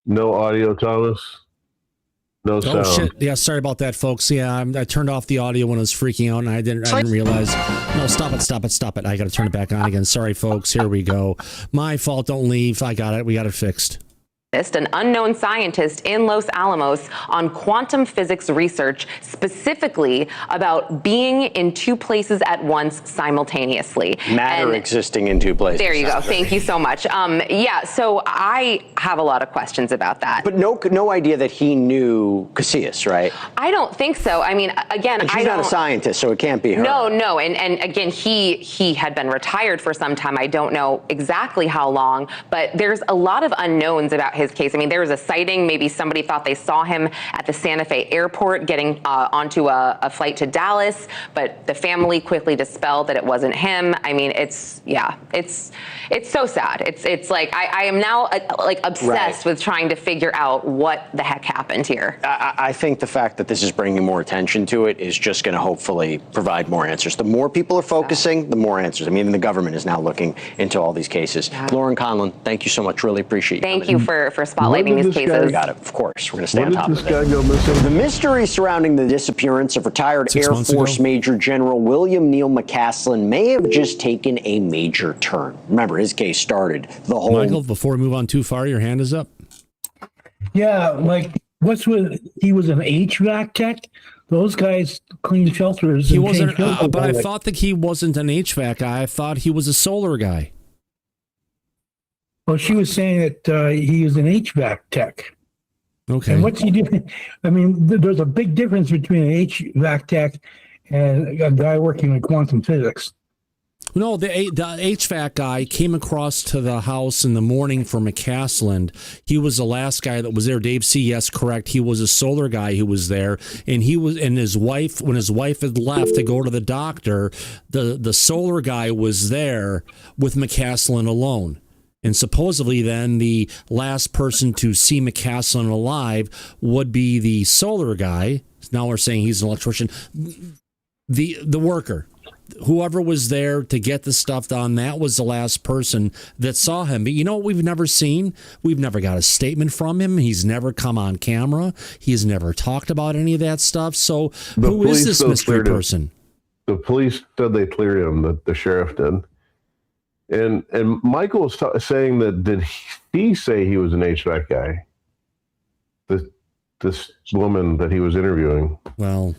No audio, Thomas. No sound. Oh shit! Yeah, sorry about that, folks. Yeah, I turned off the audio when I was freaking out, and I didn't realize. No, stop it! I got to turn it back on again. Sorry, folks. Here we go. My fault. Don't leave. I got it. We got it fixed. An unknown scientist in Los Alamos on quantum physics research, specifically about being in two places at once simultaneously. Matter existing in two places. There you go. Thank you so much. So I have a lot of questions about that. But no idea that he knew Casillas, right? I don't think so. I mean, again, and she's not a scientist, so it can't be her. No. And again, he had been retired for some time. I don't know exactly how long, but there's a lot of unknowns about his case. I mean, there was a sighting. Maybe somebody thought they saw him at the Santa Fe airport getting onto a flight to Dallas, but the family quickly dispelled that it wasn't him. I mean, it's so sad. It's like I am now obsessed with trying to figure out what the heck happened here. I think the fact that this is bringing more attention to it is just going to hopefully provide more answers. The more people are focusing, the more answers. I mean, even the government is now looking into all these cases. Lauren Conlon, thank you so much. Really appreciate you. Thank you for for spotlighting these cases. Got it. Of course, we're going to stay on top of it. Guy go missing? The mystery surrounding the disappearance of retired 6 Air months Force ago? Major General William Neal McCaslin may have just taken a major turn. Remember, his case started the whole. Michael, before we move on too far, your hand is up. Yeah, like he was an HVAC tech. Those guys clean filters. He and wasn't, change filters but all I day. thought that he wasn't an HVAC guy. I thought he was a solar guy. Well, she was saying that he was an HVAC tech. Okay. And what's he doing? I mean, there's a big difference between an HVAC tech and a guy working in quantum physics. No, the HVAC guy came across to the house in the morning for McCaslin. He was the last guy that was there. Dave C. Yes, correct. He was a solar guy who was there, and his wife. When his wife had left to go to the doctor, the solar guy was there with McCaslin alone. And supposedly then the last person to see McCaslin alive would be the solar guy. Now we're saying he's an electrician. The worker. Whoever was there to get the stuff done, that was the last person that saw him. But you know what we've never seen? We've never got a statement from him. He's never come on camera. He's never talked about any of that stuff. So who is this mystery person? The police said they cleared him, the sheriff did. And Michael was saying that, did he say he was an HVAC guy? This woman that he was interviewing. Well,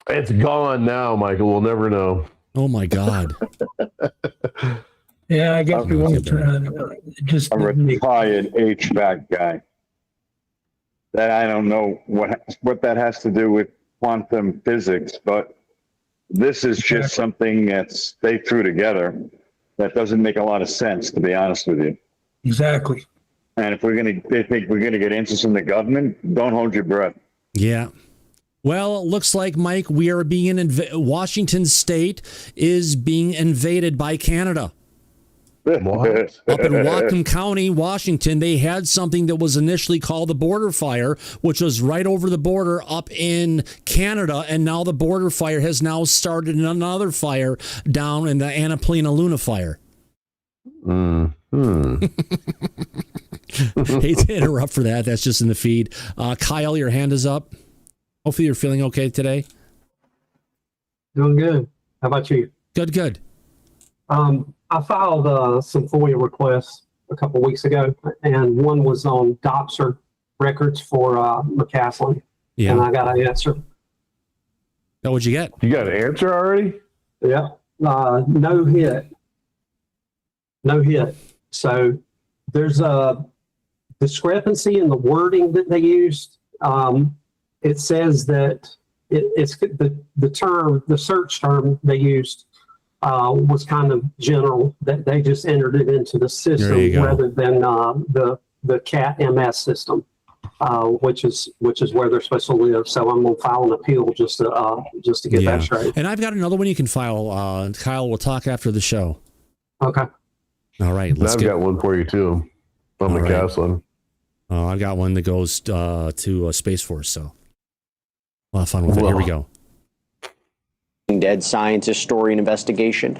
it's gone now, Michael. We'll never know. Oh my God. Yeah, I guess we won't just a retired HVAC guy. That I don't know what that has to do with quantum physics, but this is just something that's they threw together that doesn't make a lot of sense, to be honest with you. Exactly. And if they think we're gonna get answers from the government, don't hold your breath. Yeah. Well, it looks like, Mike, we are being Washington State is being invaded by Canada. Up in Whatcom County, Washington, they had something that was initially called the border fire, which was right over the border up in Canada, and now the border fire has now started another fire down in the Annapolena Luna fire. Hate to interrupt for that. That's just in the feed. Kyle, your hand is up. Hopefully you're feeling okay today. Doing good. How about you? Good. I filed some FOIA requests a couple weeks ago, and one was on Doppser records for McCaslin. Yeah. And I got an answer. Oh, what'd you get? You got an answer already? Yeah. No hit. No hit. So there's a discrepancy in the wording that they used. It says that it's the term, the search term they used was kind of general, that they just entered it into the system rather than the CAT MS system, which is where they're supposed to live. So I'm gonna file an appeal just to get that straight. And I've got another one you can file. Kyle, we'll talk after the show. Okay. All right. I've got one for you too on McCaslin. Oh, I got one that goes to Space Force. So a lot of fun with it. Here we go. Dead scientist story and investigation.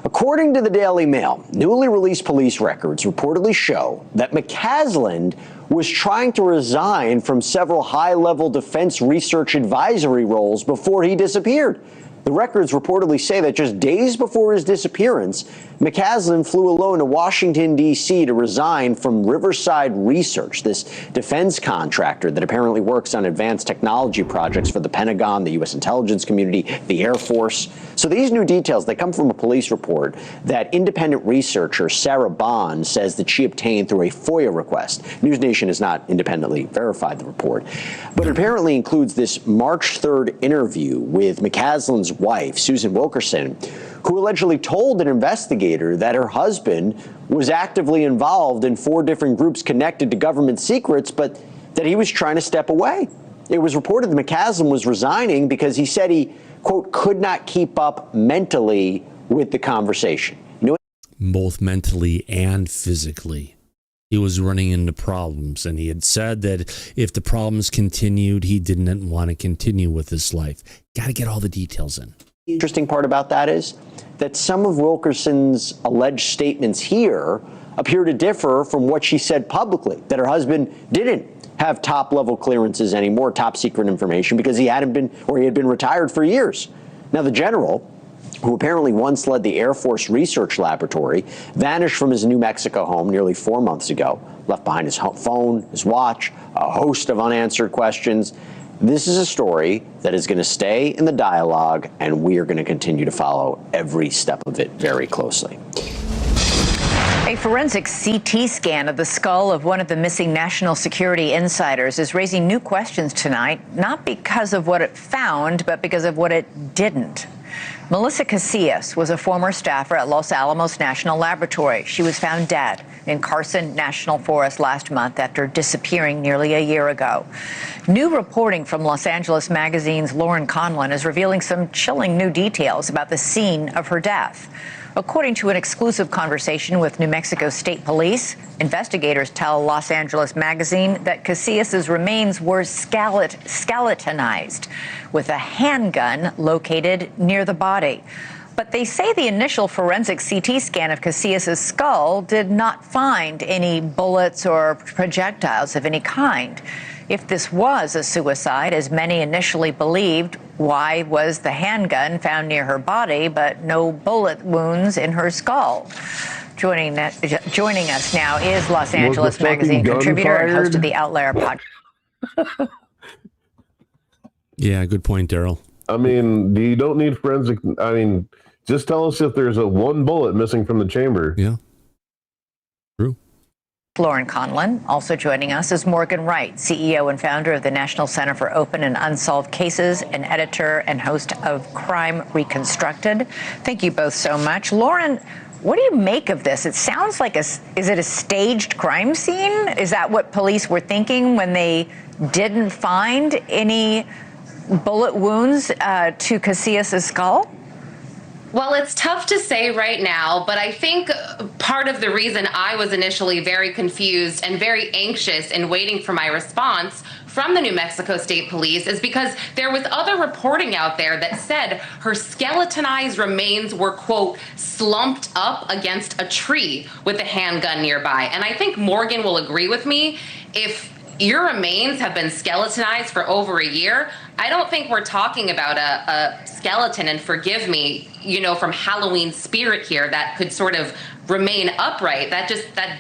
According to the Daily Mail, newly released police records reportedly show that McCaslin was trying to resign from several high-level defense research advisory roles before he disappeared. The records reportedly say that just days before his disappearance, McCaslin flew alone to Washington, D.C. to resign from Riverside Research, this defense contractor that apparently works on advanced technology projects for the Pentagon, the U.S. intelligence community, the Air Force. So these new details, they come from a police report that independent researcher Sarah Bond says that she obtained through a FOIA request. News Nation has not independently verified the report, but it apparently includes this March 3rd interview with McCaslin's wife, Susan Wilkerson, who allegedly told an investigator that her husband was actively involved in 4 different groups connected to government secrets, but that he was trying to step away. It was reported that McCaslin was resigning because he said he, quote, could not keep up mentally with the conversation. Both mentally and physically. He was running into problems, and he had said that if the problems continued, he didn't want to continue with his life. Got to get all the details in. The interesting part about that is that some of Wilkerson's alleged statements here appear to differ from what she said publicly, that her husband didn't have top-level clearances anymore, top-secret information, because he had been retired for years. Now, the general, who apparently once led the Air Force Research Laboratory, vanished from his New Mexico home nearly 4 months ago, left behind his phone, his watch, a host of unanswered questions. This is a story that is going to stay in the dialogue, and we are going to continue to follow every step of it very closely. A forensic CT scan of the skull of one of the missing national security insiders is raising new questions tonight, not because of what it found, but because of what it didn't. Melissa Casillas was a former staffer at Los Alamos National Laboratory. She was found dead in Carson National Forest last month after disappearing nearly a year ago. New reporting from Los Angeles Magazine's Lauren Conlon is revealing some chilling new details about the scene of her death. According to an exclusive conversation with New Mexico State Police, investigators tell Los Angeles Magazine that Casillas' remains were skeletonized with a handgun located near the body. But they say the initial forensic CT scan of Casillas' skull did not find any bullets or projectiles of any kind. If this was a suicide, as many initially believed, why was the handgun found near her body but no bullet wounds in her skull? Joining us now is Los Angeles Magazine contributor and host of the Outlier podcast. Yeah, good point, Daryl. I mean, you don't need forensic. I mean, just tell us if there's one bullet missing from the chamber. Yeah. True. Lauren Conlon. Also joining us is Morgan Wright, CEO and founder of the National Center for Open and Unsolved Cases, and editor and host of Crime Reconstructed. Thank you both so much. Lauren, what do you make of this? It sounds like is it a staged crime scene? Is that what police were thinking when they didn't find any bullet wounds to Casillas' skull? Well, it's tough to say right now, but I think part of the reason I was initially very confused and very anxious in waiting for my response from the New Mexico State Police is because there was other reporting out there that said her skeletonized remains were, quote, slumped up against a tree with a handgun nearby. And I think Morgan will agree with me. If your remains have been skeletonized for over a year, I don't think we're talking about a skeleton, and forgive me, from Halloween spirit here, that could sort of remain upright. That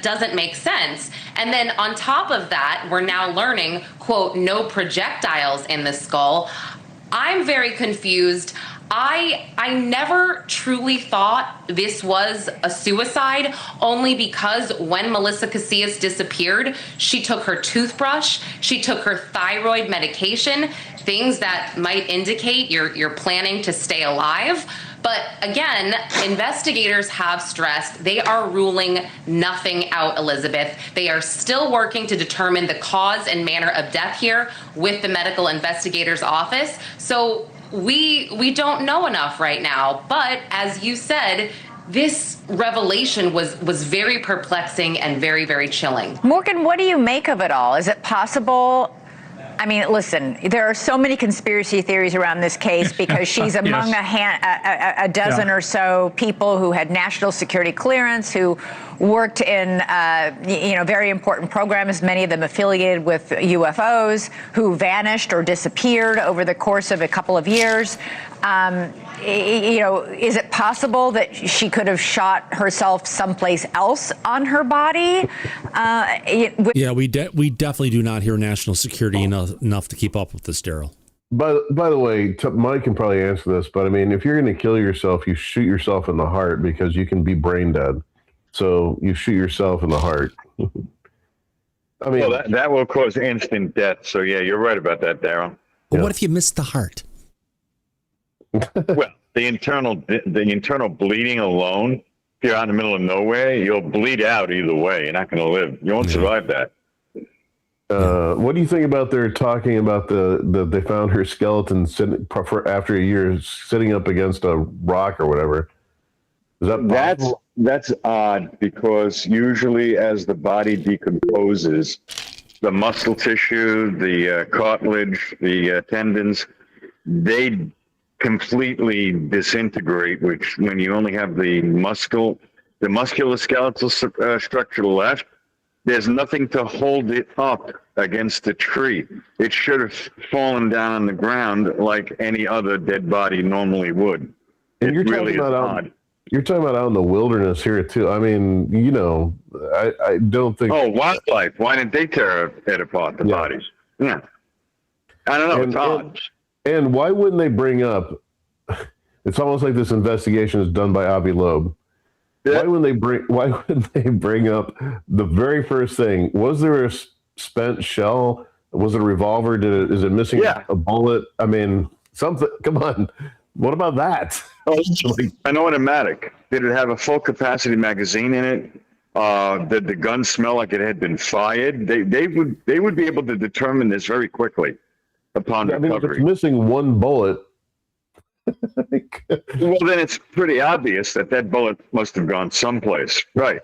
doesn't make sense. And then on top of that, we're now learning, quote, no projectiles in the skull. I'm very confused. I never truly thought this was a suicide, only because when Melissa Casillas disappeared, she took her toothbrush, she took her thyroid medication, things that might indicate you're planning to stay alive. But again, investigators have stressed they are ruling nothing out, Elizabeth. They are still working to determine the cause and manner of death here with the medical investigator's office. So we don't know enough right now. But as you said, this revelation was very perplexing and very, very chilling. Morgan, what do you make of it all? Is it possible? I mean, listen, there are so many conspiracy theories around this case because she's among a dozen or so people who had national security clearance, who worked in, very important programs, many of them affiliated with UFOs, who vanished or disappeared over the course of a couple of years. Is it possible that she could have shot herself someplace else on her body? We definitely do not hear national security enough to keep up with this, Daryl. By the way, Mike can probably answer this, but I mean, if you're going to kill yourself, you shoot yourself in the heart because you can be brain dead. So you shoot yourself in the heart. I mean, well, that will cause instant death. So yeah, you're right about that, Daryl. But what if you missed the heart? Well, the internal bleeding alone, if you're out in the middle of nowhere, you'll bleed out either way. You're not going to live. You won't survive that. What do you think about their talking about they found her skeleton sitting after a year sitting up against a rock or whatever? Is that possible? That's odd because usually as the body decomposes, the muscle tissue, the cartilage, the tendons, they completely disintegrate, which when you only have the muscle the musculoskeletal structure to the left, there's nothing to hold it up against the tree. It should have fallen down on the ground like any other dead body normally would. And you're really talking about odd. You're talking about out in the wilderness here too. I mean, you know, I don't think. Oh, wildlife! Why didn't they tear it apart? The bodies. Yeah. I don't know. It's odd. And why wouldn't they bring up? It's almost like this investigation is done by Avi Loeb. Yeah. Why wouldn't they bring up the very first thing? Was there a spent shell? Was it a revolver? Is it missing a bullet? I mean, something. Come on. What about that? An automatic. Did it have a full capacity magazine in it? Did the gun smell like it had been fired? They would be able to determine this very quickly upon recovery. If it's missing one bullet. Well, then it's pretty obvious that bullet must have gone someplace, right?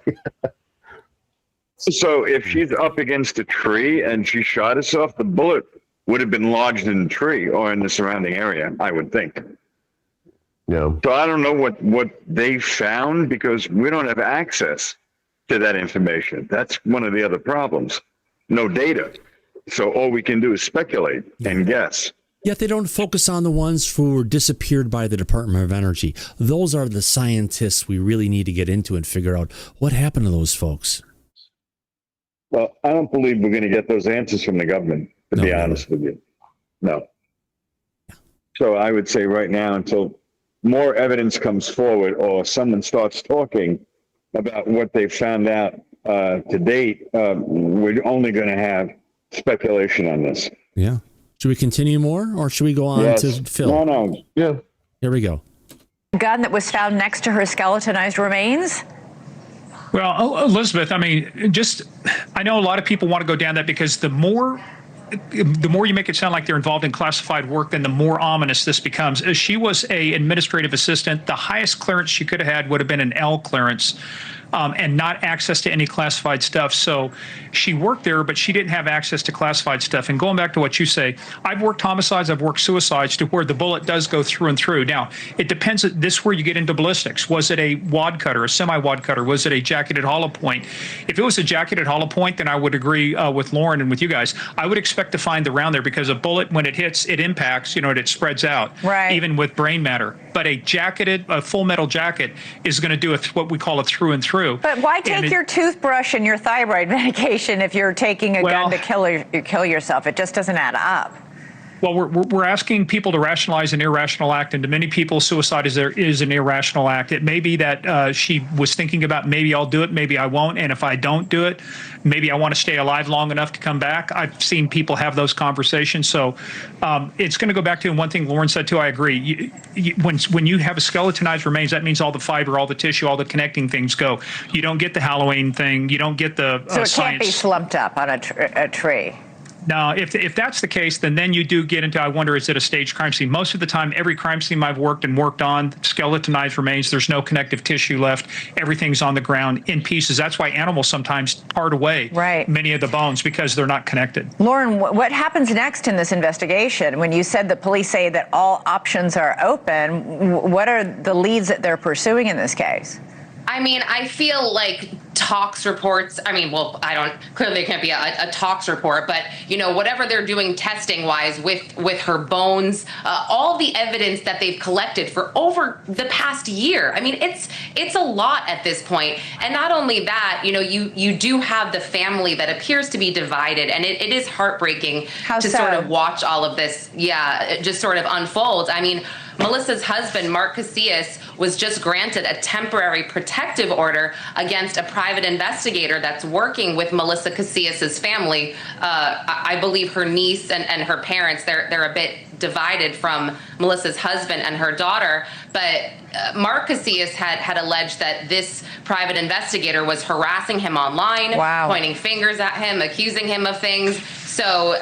So if she's up against a tree and she shot herself, the bullet would have been lodged in the tree or in the surrounding area, I would think. Yeah. So I don't know what they found because we don't have access to that information. That's one of the other problems. No data. So all we can do is speculate and guess. Yet they don't focus on the ones who were disappeared by the Department of Energy. Those are the scientists we really need to get into and figure out what happened to those folks. Well, I don't believe we're going to get those answers from the government, to be honest with you. No. So I would say right now, until more evidence comes forward or someone starts talking about what they've found out to date, we're only going to have speculation on this. Yeah. Should we continue more or should we go on to Phil? No. Yeah. Here we go. Gun that was found next to her skeletonized remains? Well, Elizabeth, I mean, I know a lot of people want to go down that because the more you make it sound like they're involved in classified work, then the more ominous this becomes. She was an administrative assistant. The highest clearance she could have had would have been an L clearance. And not access to any classified stuff. So she worked there, but she didn't have access to classified stuff. And going back to what you say, I've worked homicides, I've worked suicides to where the bullet does go through and through. Now, it depends. This is where you get into ballistics. Was it a wad cutter, a semi-wad cutter? Was it a jacketed hollow point? If it was a jacketed hollow point, then I would agree with Lauren and with you guys. I would expect to find the round there because a bullet, when it hits, it impacts, it spreads out, right? Even with brain matter. But a full metal jacket is going to do what we call a through and through. But why take your toothbrush and your thyroid medication if you're taking a gun to kill yourself? It just doesn't add up. Well, we're asking people to rationalize an irrational act, and to many people, suicide is an irrational act. It may be that she was thinking about maybe I'll do it, maybe I won't, and if I don't do it, maybe I want to stay alive long enough to come back. I've seen people have those conversations, so it's going to go back to one thing Lauren said too. I agree. When you have a skeletonized remains, that means all the fiber, all the tissue, all the connecting things go. You don't get the Halloween thing. You don't get the so it science. Can't be slumped up on a tree. Now, if that's the case, then you do get into, I wonder, is it a staged crime scene? Most of the time, every crime scene I've worked on, skeletonized remains, there's no connective tissue left. Everything's on the ground in pieces. That's why animals sometimes part away many of the bones because they're not connected. Lauren, what happens next in this investigation? When you said the police say that all options are open, what are the leads that they're pursuing in this case? I mean, I feel like tox reports, clearly it can't be a tox report, but, whatever they're doing testing-wise with her bones, all the evidence that they've collected for over the past year. I mean, it's a lot at this point. And not only that, you do have the family that appears to be divided, and it is heartbreaking sort of watch all of this, just sort of unfold. I mean, Melissa's husband, Mark Casillas, was just granted a temporary protective order against a private investigator that's working with Melissa Casillas' family. I believe her niece and her parents, they're a bit divided from Melissa's husband and her daughter, but Mark Casillas had alleged that this private investigator was harassing him online, pointing fingers at him, accusing him of things. So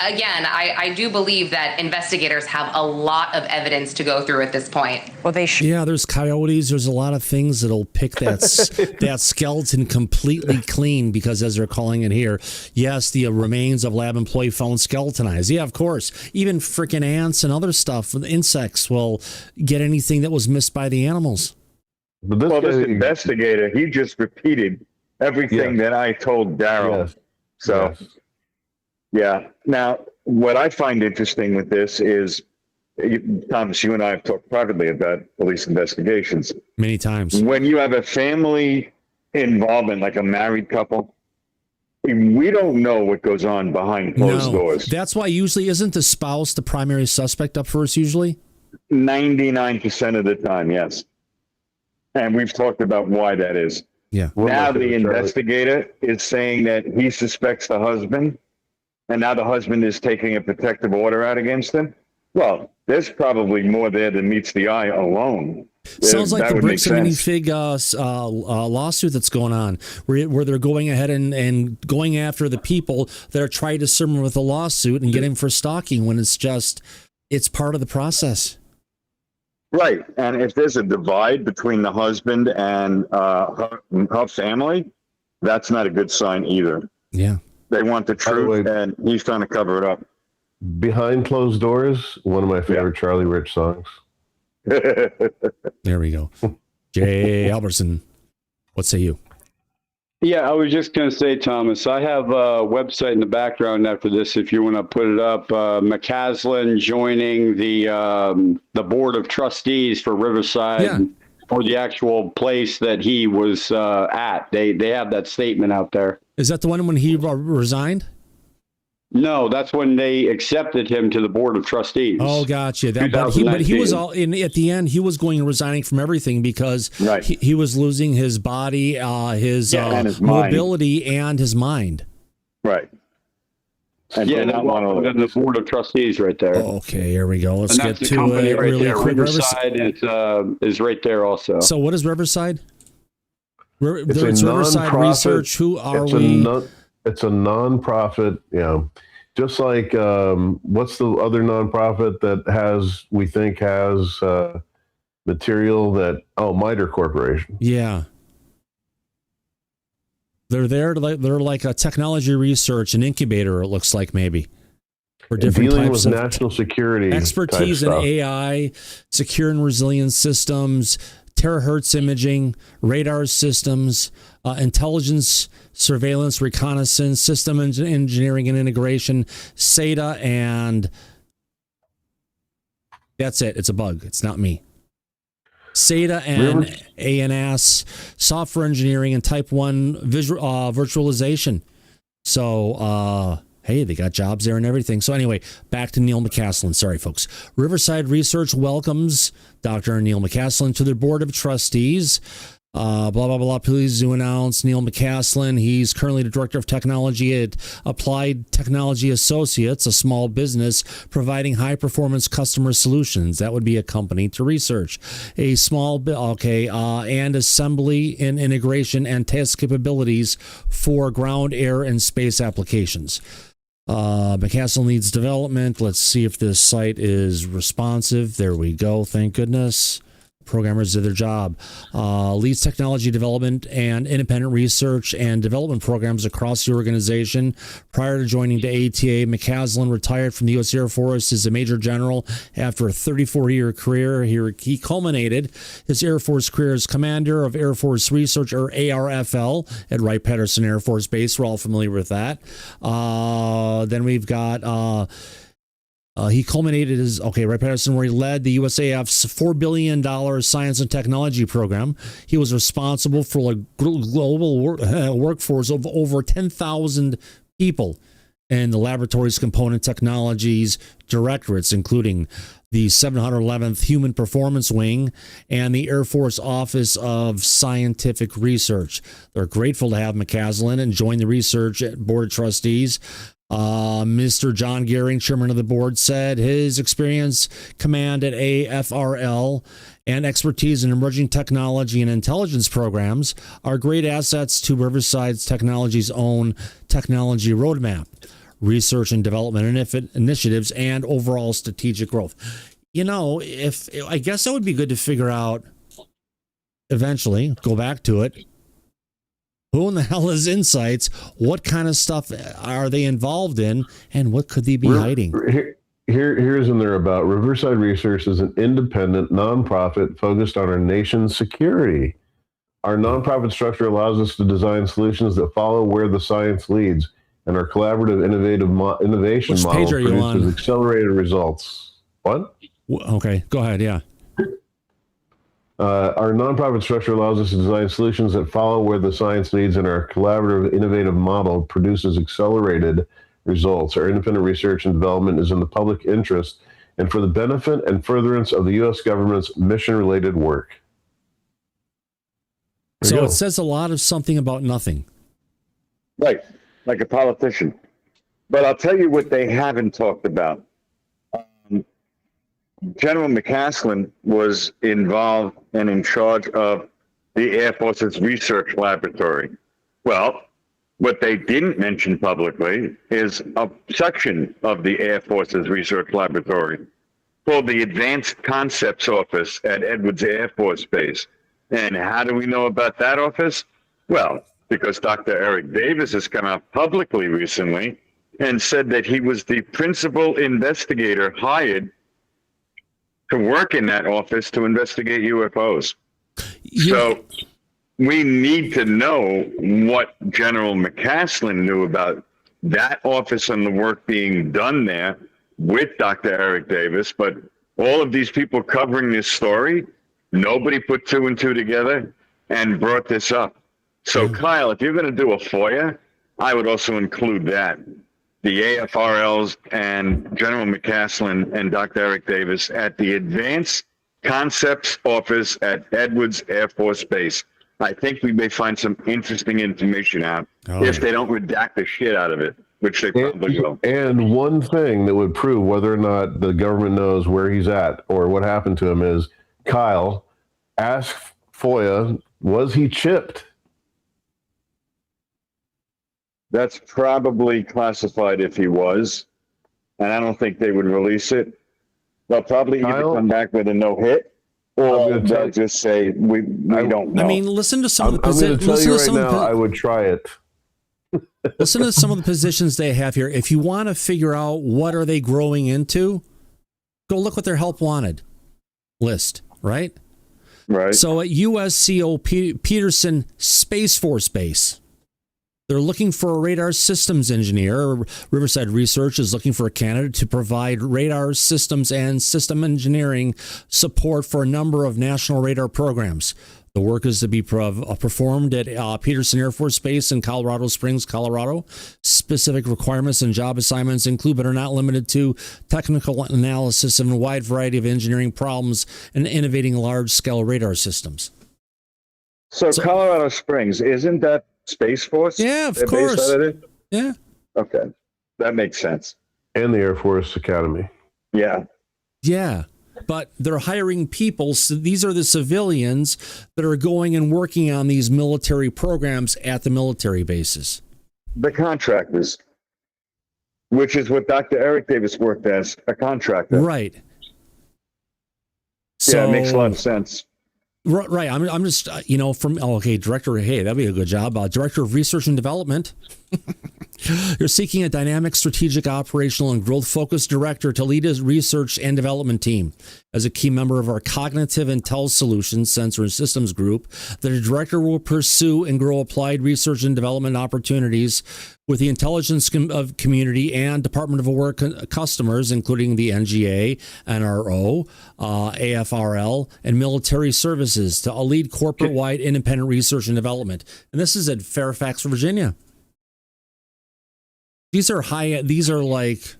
again, I do believe that investigators have a lot of evidence to go through at this point. Well, yeah, there's coyotes. There's a lot of things that'll pick that skeleton completely clean because, as they're calling it here, yes, the remains of lab employee found skeletonized. Yeah, of course. Even freaking ants and other stuff, insects will get anything that was missed by the animals. But this, well, this investigator, he just repeated everything that I told Daryl. Yes. So, yeah. Now, what I find interesting with this is, Thomas, you and I have talked privately about police investigations many times. When you have a family involvement, like a married couple, we don't know what goes on behind closed doors. That's why usually isn't the spouse the primary suspect up first usually? 99% of the time, yes. And we've talked about why that is. Yeah. Now the investigator is saying that he suspects the husband, and now the husband is taking a protective order out against him. Well, there's probably more there than meets the eye alone. Sounds like That the would make bricks and sense. minifig lawsuit that's going on, where they're going ahead and going after the people that are trying to serve them with a lawsuit and get him for stalking when it's part of the process. Right. And if there's a divide between the husband and her family, that's not a good sign either. Yeah. They want the truth, and he's trying to cover it up. Behind Closed Doors, one of my favorite Charlie Rich songs. There we go. Jay Albertson, what say you? Yeah, I was just going to say, Thomas, I have a website in the background after this, if you want to put it up. McCaslin joining the board of trustees for Riverside, or the actual place that he was at. They have that statement out there. Is that the one when he resigned? No, that's when they accepted him to the board of trustees. Oh, gotcha. But he was all in at the end. He was going and resigning from everything because he was losing his body, and his mobility, and his mind. Right. And yeah, that's the board of trustees right there. Okay, here we go. Let's get to it right really there. quick. Riverside is right there also. So, what is Riverside? It's Riverside Research. Who are we? It's a nonprofit, just like what's the other nonprofit that we think has material that MITRE Corporation. Yeah. They're there they're like a technology research, an incubator, it looks like, maybe. For different dealing types with of national security expertise in AI, secure and resilient systems, terahertz imaging, radar systems, intelligence, surveillance, reconnaissance, system engineering and integration, SATA, and that's it. It's a bug. It's not me. SATA and ANS, software engineering, and type 1 virtualization. So, hey, they got jobs there and everything. So anyway, back to Neil McCaslin. Sorry, folks. Riverside Research welcomes Dr. Neil McCaslin to their board of trustees. Blah, blah, blah. Please do announce Neil McCaslin. He's currently the director of technology at Applied Technology Associates, a small business providing high-performance customer solutions. That would be a company to research. A small, and assembly and integration and test capabilities for ground, air, and space applications. McCaslin leads development. Let's see if this site is responsive. There we go. Thank goodness. Programmers did their job. Leads technology development and independent research and development programs across the organization. Prior to joining the ATA, McCaslin retired from the U.S. Air Force as a major general after a 34-year career. He culminated his Air Force career as commander of Air Force Research, or ARFL, at Wright-Patterson Air Force Base. We're all familiar with that. Then we've got... he culminated his, Wright-Patterson, where he led the USAF's $4 billion science and technology program. He was responsible for a global workforce of over 10,000 people in the laboratory's component technologies directorates, including the 711th Human Performance Wing and the Air Force Office of Scientific Research. They're grateful to have McCaslin and join the research board of trustees. Mr. John Gehring, chairman of the board, said his experience, command at AFRL, and expertise in emerging technology and intelligence programs are great assets to Riverside's Technology's own technology roadmap, research and development initiatives, and overall strategic growth. I guess that would be good to figure out eventually, go back to it. Who in the hell is Insights? What kind of stuff are they involved in? And what could they be hiding? Here's in there about Riverside Research is an independent nonprofit focused on our nation's security. Our nonprofit structure allows us to design solutions that follow where the science leads, and our collaborative innovation Which model page are you produces on? accelerated results. What? Okay, go ahead. Yeah. Our nonprofit structure allows us to design solutions that follow where the science leads, and our collaborative innovative model produces accelerated results. Our independent research and development is in the public interest and for the benefit and furtherance of the U.S. government's mission-related work. So it says a lot of something about nothing. Right, like a politician. But I'll tell you what they haven't talked about. General McCaslin was involved and in charge of the Air Force's research laboratory. Well, what they didn't mention publicly is a section of the Air Force's research laboratory called the Advanced Concepts Office at Edwards Air Force Base. And how do we know about that office? Well, because Dr. Eric Davis has come out publicly recently and said that he was the principal investigator hired to work in that office to investigate UFOs. So we need to know what General McCaslin knew about that office and the work being done there with Dr. Eric Davis. But all of these people covering this story, nobody put two and two together and brought this up. So Kyle, if you're going to do a FOIA, I would also include that. The AFRLs and General McCaslin and Dr. Eric Davis at the Advanced Concepts Office at Edwards Air Force Base. I think we may find some interesting information out if they don't redact the shit out of it, which they probably will. And one thing that would prove whether or not the government knows where he's at or what happened to him is, Kyle, ask FOIA, was he chipped? That's probably classified if he was, and I don't think they would release it. They'll probably either come back with a no hit, or they'll just say we don't know. I mean, listen to some of the positions. I'm going to tell you right now, I would try it. Listen to some of the positions they have here. If you want to figure out what are they growing into, go look what their help wanted list, right? Right. So at USCO Peterson Space Force Base, they're looking for a radar systems engineer. Riverside Research is looking for a candidate to provide radar systems and system engineering support for a number of national radar programs. The work is to be performed at Peterson Air Force Base in Colorado Springs, Colorado. Specific requirements and job assignments include, but are not limited to, technical analysis of a wide variety of engineering problems and innovating large-scale radar systems. So Colorado Springs, isn't that Space Force? Yeah, of course. Yeah. Okay. That makes sense. And the Air Force Academy. Yeah. Yeah. But they're hiring people. So these are the civilians that are going and working on these military programs at the military bases. The contractors, which is what Dr. Eric Davis worked as, a contractor. Right. Yeah, it makes a lot of sense. Right. I'm just, director. Hey, that'd be a good job. Director of Research and Development. You're seeking a dynamic, strategic, operational, and growth-focused director to lead his research and development team. As a key member of our Cognitive Intel Solutions Sensor and Systems Group, the director will pursue and grow applied research and development opportunities with the intelligence community and Department of War customers, including the NGA, NRO, AFRL, and military services, to lead corporate-wide independent research and development. And this is at Fairfax, Virginia. These are like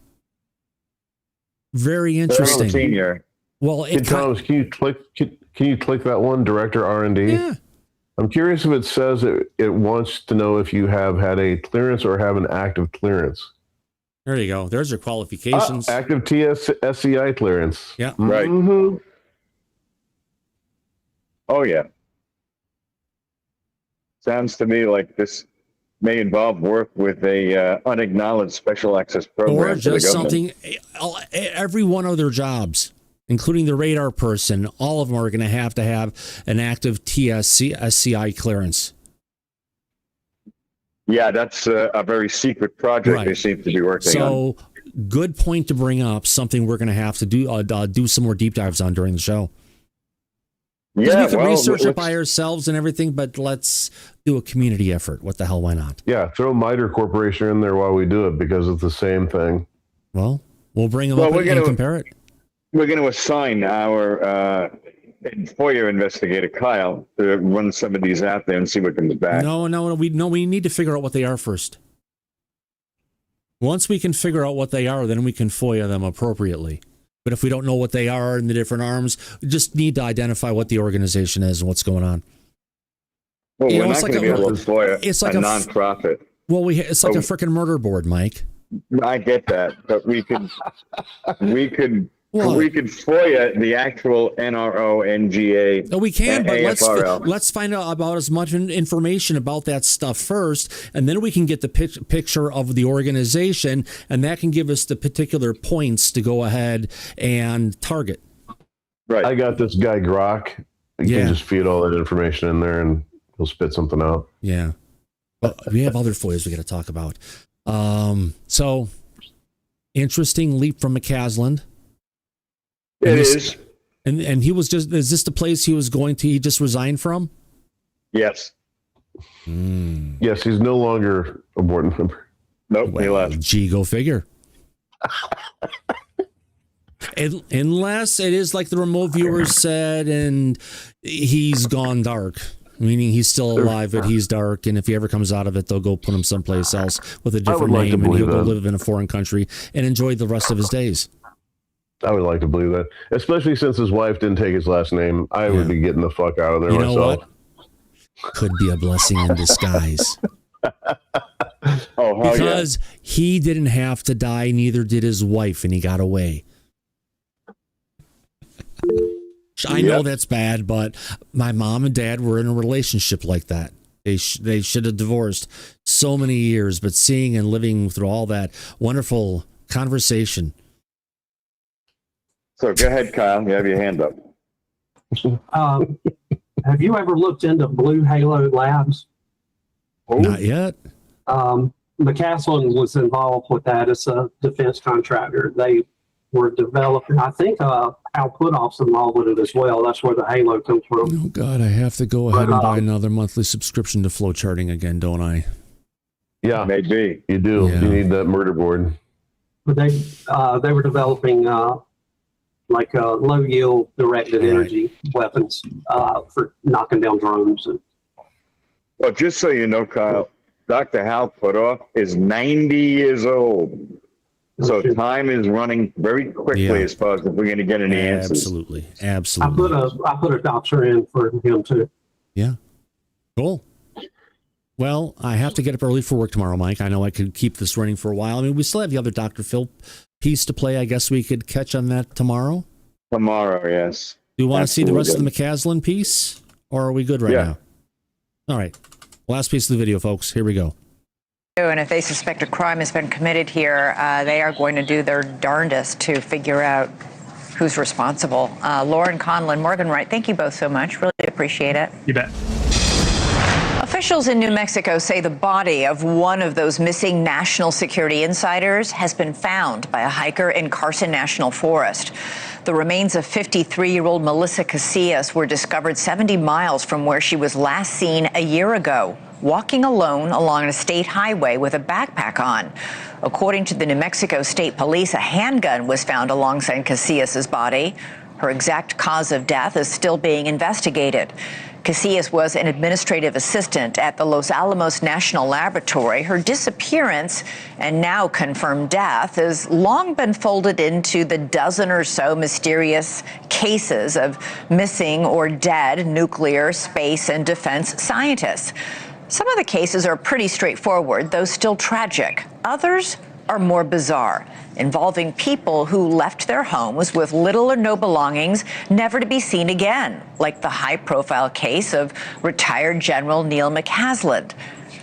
very interesting. Senior. Well, Thomas, can you click that one, Director R&D? Yeah. I'm curious if it says it wants to know if you have had a clearance or have an active clearance. There you go. There's your qualifications. Active SCI clearance. Yeah. Right. Mm-hmm. Oh, yeah. Sounds to me like this may involve work with a unacknowledged special access program. Or just something, every one of their jobs, including the radar person, all of them are going to have an active SCI clearance. Yeah, that's a very secret project they seem to be working on. So good point to bring up. Something we're going to have to do some more deep dives on during the show. Yeah, we can research it by ourselves and everything, but let's do a community effort. What the hell? Why not? Yeah, throw MITRE Corporation in there while we do it because it's the same thing. Well, we'll bring them up and compare it. We're going to assign our FOIA investigator, Kyle, to run some of these out there and see what comes back. No. We need to figure out what they are first. Once we can figure out what they are, then we can FOIA them appropriately. But if we don't know what they are in the different arms, we just need to identify what the organization is and what's going on. Well, we're not going to be able to FOIA a nonprofit. Well, it's like a freaking murder board, Mike. I get that, but we could FOIA the actual NRO, NGA. No, we can, but AFRL. let's find out about as much information about that stuff first, and then we can get the picture of the organization, and that can give us the particular points to go ahead and target. Right. I got this guy Grok. You can just feed all that information in there, and he'll spit something out. Yeah. But we have other FOIAs we got to talk about. So, interesting leap from McCasland. It is. And he was is this the place he just resigned from? Yes. Yes, he's no longer a board member. Nope, he left. Gee, go figure. Unless it is like the remote viewers said, and he's gone dark. Meaning he's still alive, but he's dark, and if he ever comes out of it, they'll go put him someplace else with a different name, and he'll go live in a foreign country and enjoy the rest of his days. I would like to believe that, especially since his wife didn't take his last name. I would be getting the fuck out of there myself. Know what? Could be a blessing in disguise. Because he didn't have to die, neither did his wife, and he got away. I know that's bad, but my mom and dad were in a relationship like that. They should have divorced so many years, but seeing and living through all that wonderful conversation. So go ahead, Kyle. You have your hand up. Have you ever looked into Blue Halo Labs? Not yet. McCaslin was involved with that. It's a defense contractor. They were developing, I think Al Putoff's involved with it as well. That's where the Halo comes from. Oh, God, I have to go ahead and buy another monthly subscription to flow charting again, don't I? Yeah, maybe. You do. Yeah. You need that murder board. But they were developing like low yield directed energy weapons for knocking down drones. Well, just so you know, Kyle, Dr. Hal Putoff is 90 years old. So time is running very quickly as far as if we're going to get any answers. Absolutely. I put a doctor in for him too. Yeah. Cool. Well, I have to get up early for work tomorrow, Mike. I know I could keep this running for a while. I mean, we still have the other Dr. Phil piece to play. I guess we could catch on that tomorrow. Tomorrow, yes. Do you want to see the rest of the McCaslin piece, or are we good right now? All right. Last piece of the video, folks. Here we go. And if they suspect a crime has been committed here, they are going to do their darndest to figure out who's responsible. Lauren Conlon, Morgan Wright, thank you both so much. Really appreciate it. You bet. Officials in New Mexico say the body of one of those missing national security insiders has been found by a hiker in Carson National Forest. The remains of 53-year-old Melissa Casillas were discovered 70 miles from where she was last seen a year ago, walking alone along a state highway with a backpack on. According to the New Mexico State Police, a handgun was found alongside Casillas' body. Her exact cause of death is still being investigated. Casillas was an administrative assistant at the Los Alamos National Laboratory. Her disappearance and now confirmed death has long been folded into the dozen or so mysterious cases of missing or dead nuclear, space, and defense scientists. Some of the cases are pretty straightforward, though still tragic. Others are more bizarre, involving people who left their homes with little or no belongings, never to be seen again, like the high-profile case of retired General Neil McCaslin.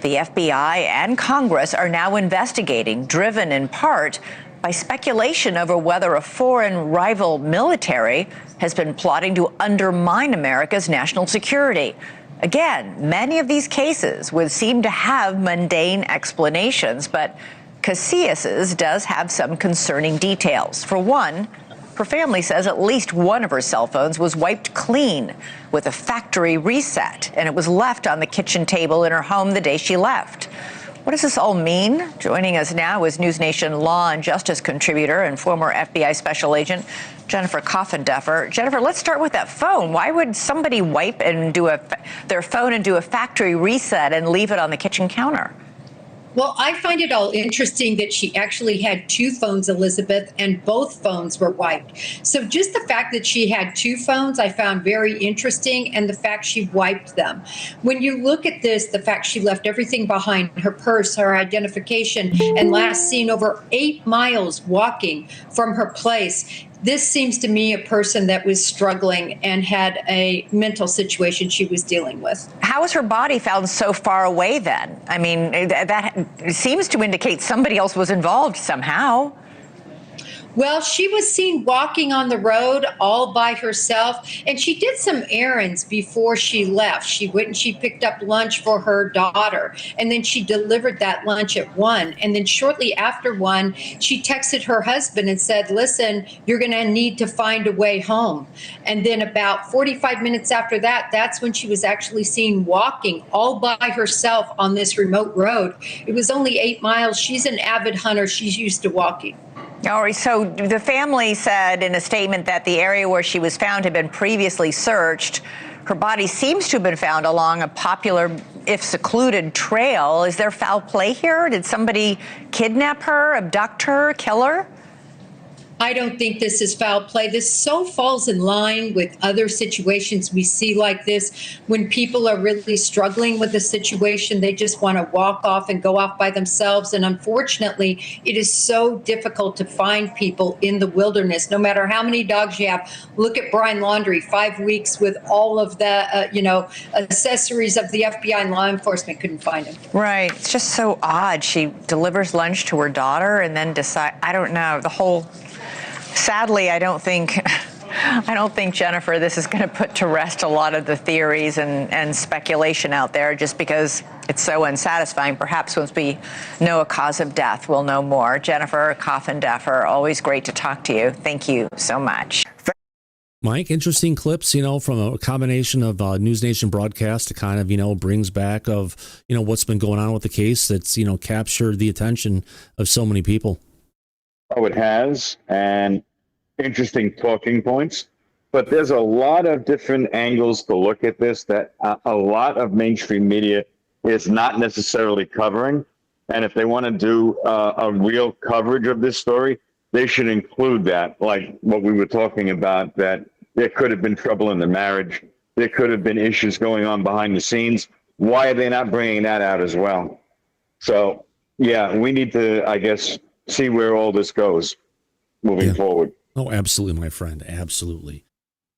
The FBI and Congress are now investigating, driven in part by speculation over whether a foreign rival military has been plotting to undermine America's national security. Again, many of these cases would seem to have mundane explanations, but Casillas's does have some concerning details. For one, her family says at least one of her cell phones was wiped clean with a factory reset, and it was left on the kitchen table in her home the day she left. What does this all mean? Joining us now is News Nation law and justice contributor and former FBI special agent Jennifer Coffindeffer. Jennifer, let's start with that phone. Why would somebody wipe and their phone and do a factory reset and leave it on the kitchen counter? Well, I find it all interesting that she actually had two phones, Elizabeth, and both phones were wiped. So just the fact that she had two phones, I found very interesting, and the fact she wiped them. When you look at this, the fact she left everything behind, her purse, her identification, and last seen over 8 miles walking from her place, this seems to me a person that was struggling and had a mental situation she was dealing with. How was her body found so far away then? I mean, that seems to indicate somebody else was involved somehow. Well, she was seen walking on the road all by herself, and she did some errands before she left. She went and she picked up lunch for her daughter, and then she delivered that lunch at 1. And then shortly after 1, she texted her husband and said, listen, you're going to need to find a way home. And then about 45 minutes after that, that's when she was actually seen walking all by herself on this remote road. It was only 8 miles. She's an avid hunter. She's used to walking. All right, so the family said in a statement that the area where she was found had been previously searched. Her body seems to have been found along a popular, if secluded, trail. Is there foul play here? Did somebody kidnap her, abduct her, kill her? I don't think this is foul play. This so falls in line with other situations we see like this. When people are really struggling with a situation, they just want to walk off and go off by themselves. And unfortunately, it is so difficult to find people in the wilderness, no matter how many dogs you have. Look at Brian Laundrie, 5 weeks with all of the, accessories of the FBI and law enforcement, couldn't find him. Right. It's just so odd. She delivers lunch to her daughter and then I don't know, the whole... Sadly, I don't think, Jennifer, this is going to put to rest a lot of the theories and speculation out there just because it's so unsatisfying. Perhaps once we know a cause of death, we'll know more. Jennifer Coffindeffer, always great to talk to you. Thank you so much. Mike, interesting clips, from a combination of News Nation broadcast to kind of, brings back of, what's been going on with the case that's, captured the attention of so many people. Oh, it has, and interesting talking points. But there's a lot of different angles to look at this that a lot of mainstream media is not necessarily covering. And if they want to do a real coverage of this story, they should include that, like what we were talking about, that there could have been trouble in the marriage. There could have been issues going on behind the scenes. Why are they not bringing that out as well? So, yeah, we need to, I guess, see where all this goes moving forward. Oh, absolutely, my friend. Absolutely.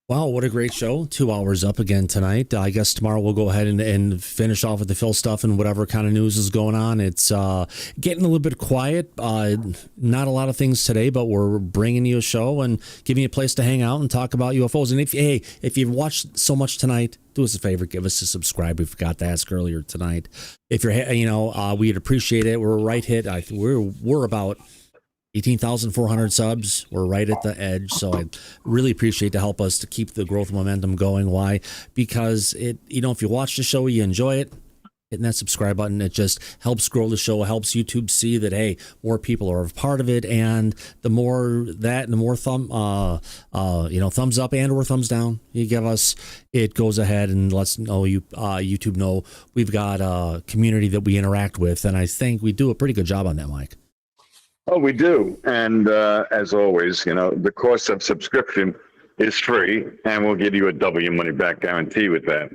Wow, what a great show. 2 hours up again tonight. I guess tomorrow we'll go ahead and finish off with the Phil stuff and whatever kind of news is going on. It's getting a little bit quiet. Not a lot of things today, but we're bringing you a show and giving you a place to hang out and talk about UFOs. And if you've watched so much tonight, do us a favor, give us a subscribe. We forgot to ask earlier tonight. If you're, we'd appreciate it. We're right hit. We're about 18,400 subs. We're right at the edge. So I really appreciate the help us to keep the growth momentum going. Why? Because if you watch the show, you enjoy it, hitting that subscribe button, it just helps grow the show, helps YouTube see that, hey, more people are a part of it. And the more that and the more thumbs up and or thumbs down you give us, it goes ahead and lets YouTube know we've got a community that we interact with. And I think we do a pretty good job on that, Mike. Oh, we do. And as always, the cost of subscription is free, and we'll give you a W money back guarantee with that.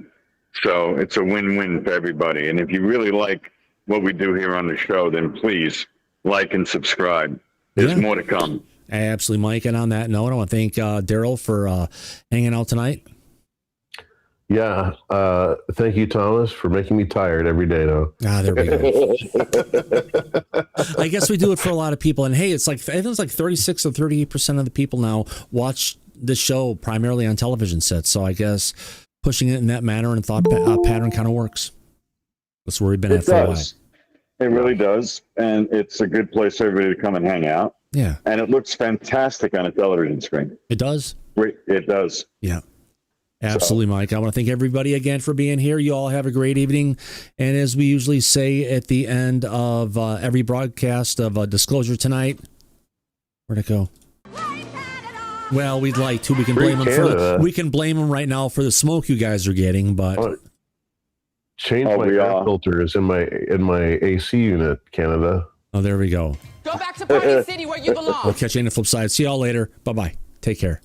So it's a win-win for everybody. And if you really like what we do here on the show, then please like and subscribe. There's more to come. Absolutely, Mike. And on that note, I want to thank Daryl for hanging out tonight. Yeah. Thank you, Thomas, for making me tired every day, though. There we go. I guess we do it for a lot of people. And hey, I think it's like 36 or 38% of the people now watch the show primarily on television sets. So I guess pushing it in that manner and thought pattern kind of works. That's where we've been at for a while. It really does, and it's a good place for everybody to come and hang out. Yeah. And it looks fantastic on a television screen. It does? Great. It does. Yeah. Absolutely, Mike. I want to thank everybody again for being here. You all have a great evening. And as we usually say at the end of every broadcast of Disclosure tonight, where'd it go? Well, we'd like to. We can blame them right now for the smoke you guys are getting, but change my air filters in my AC unit, Canada. Oh, there we go. Go back to Party City where you belong. We'll catch you on the flip side. See y'all later. Bye-bye. Take care.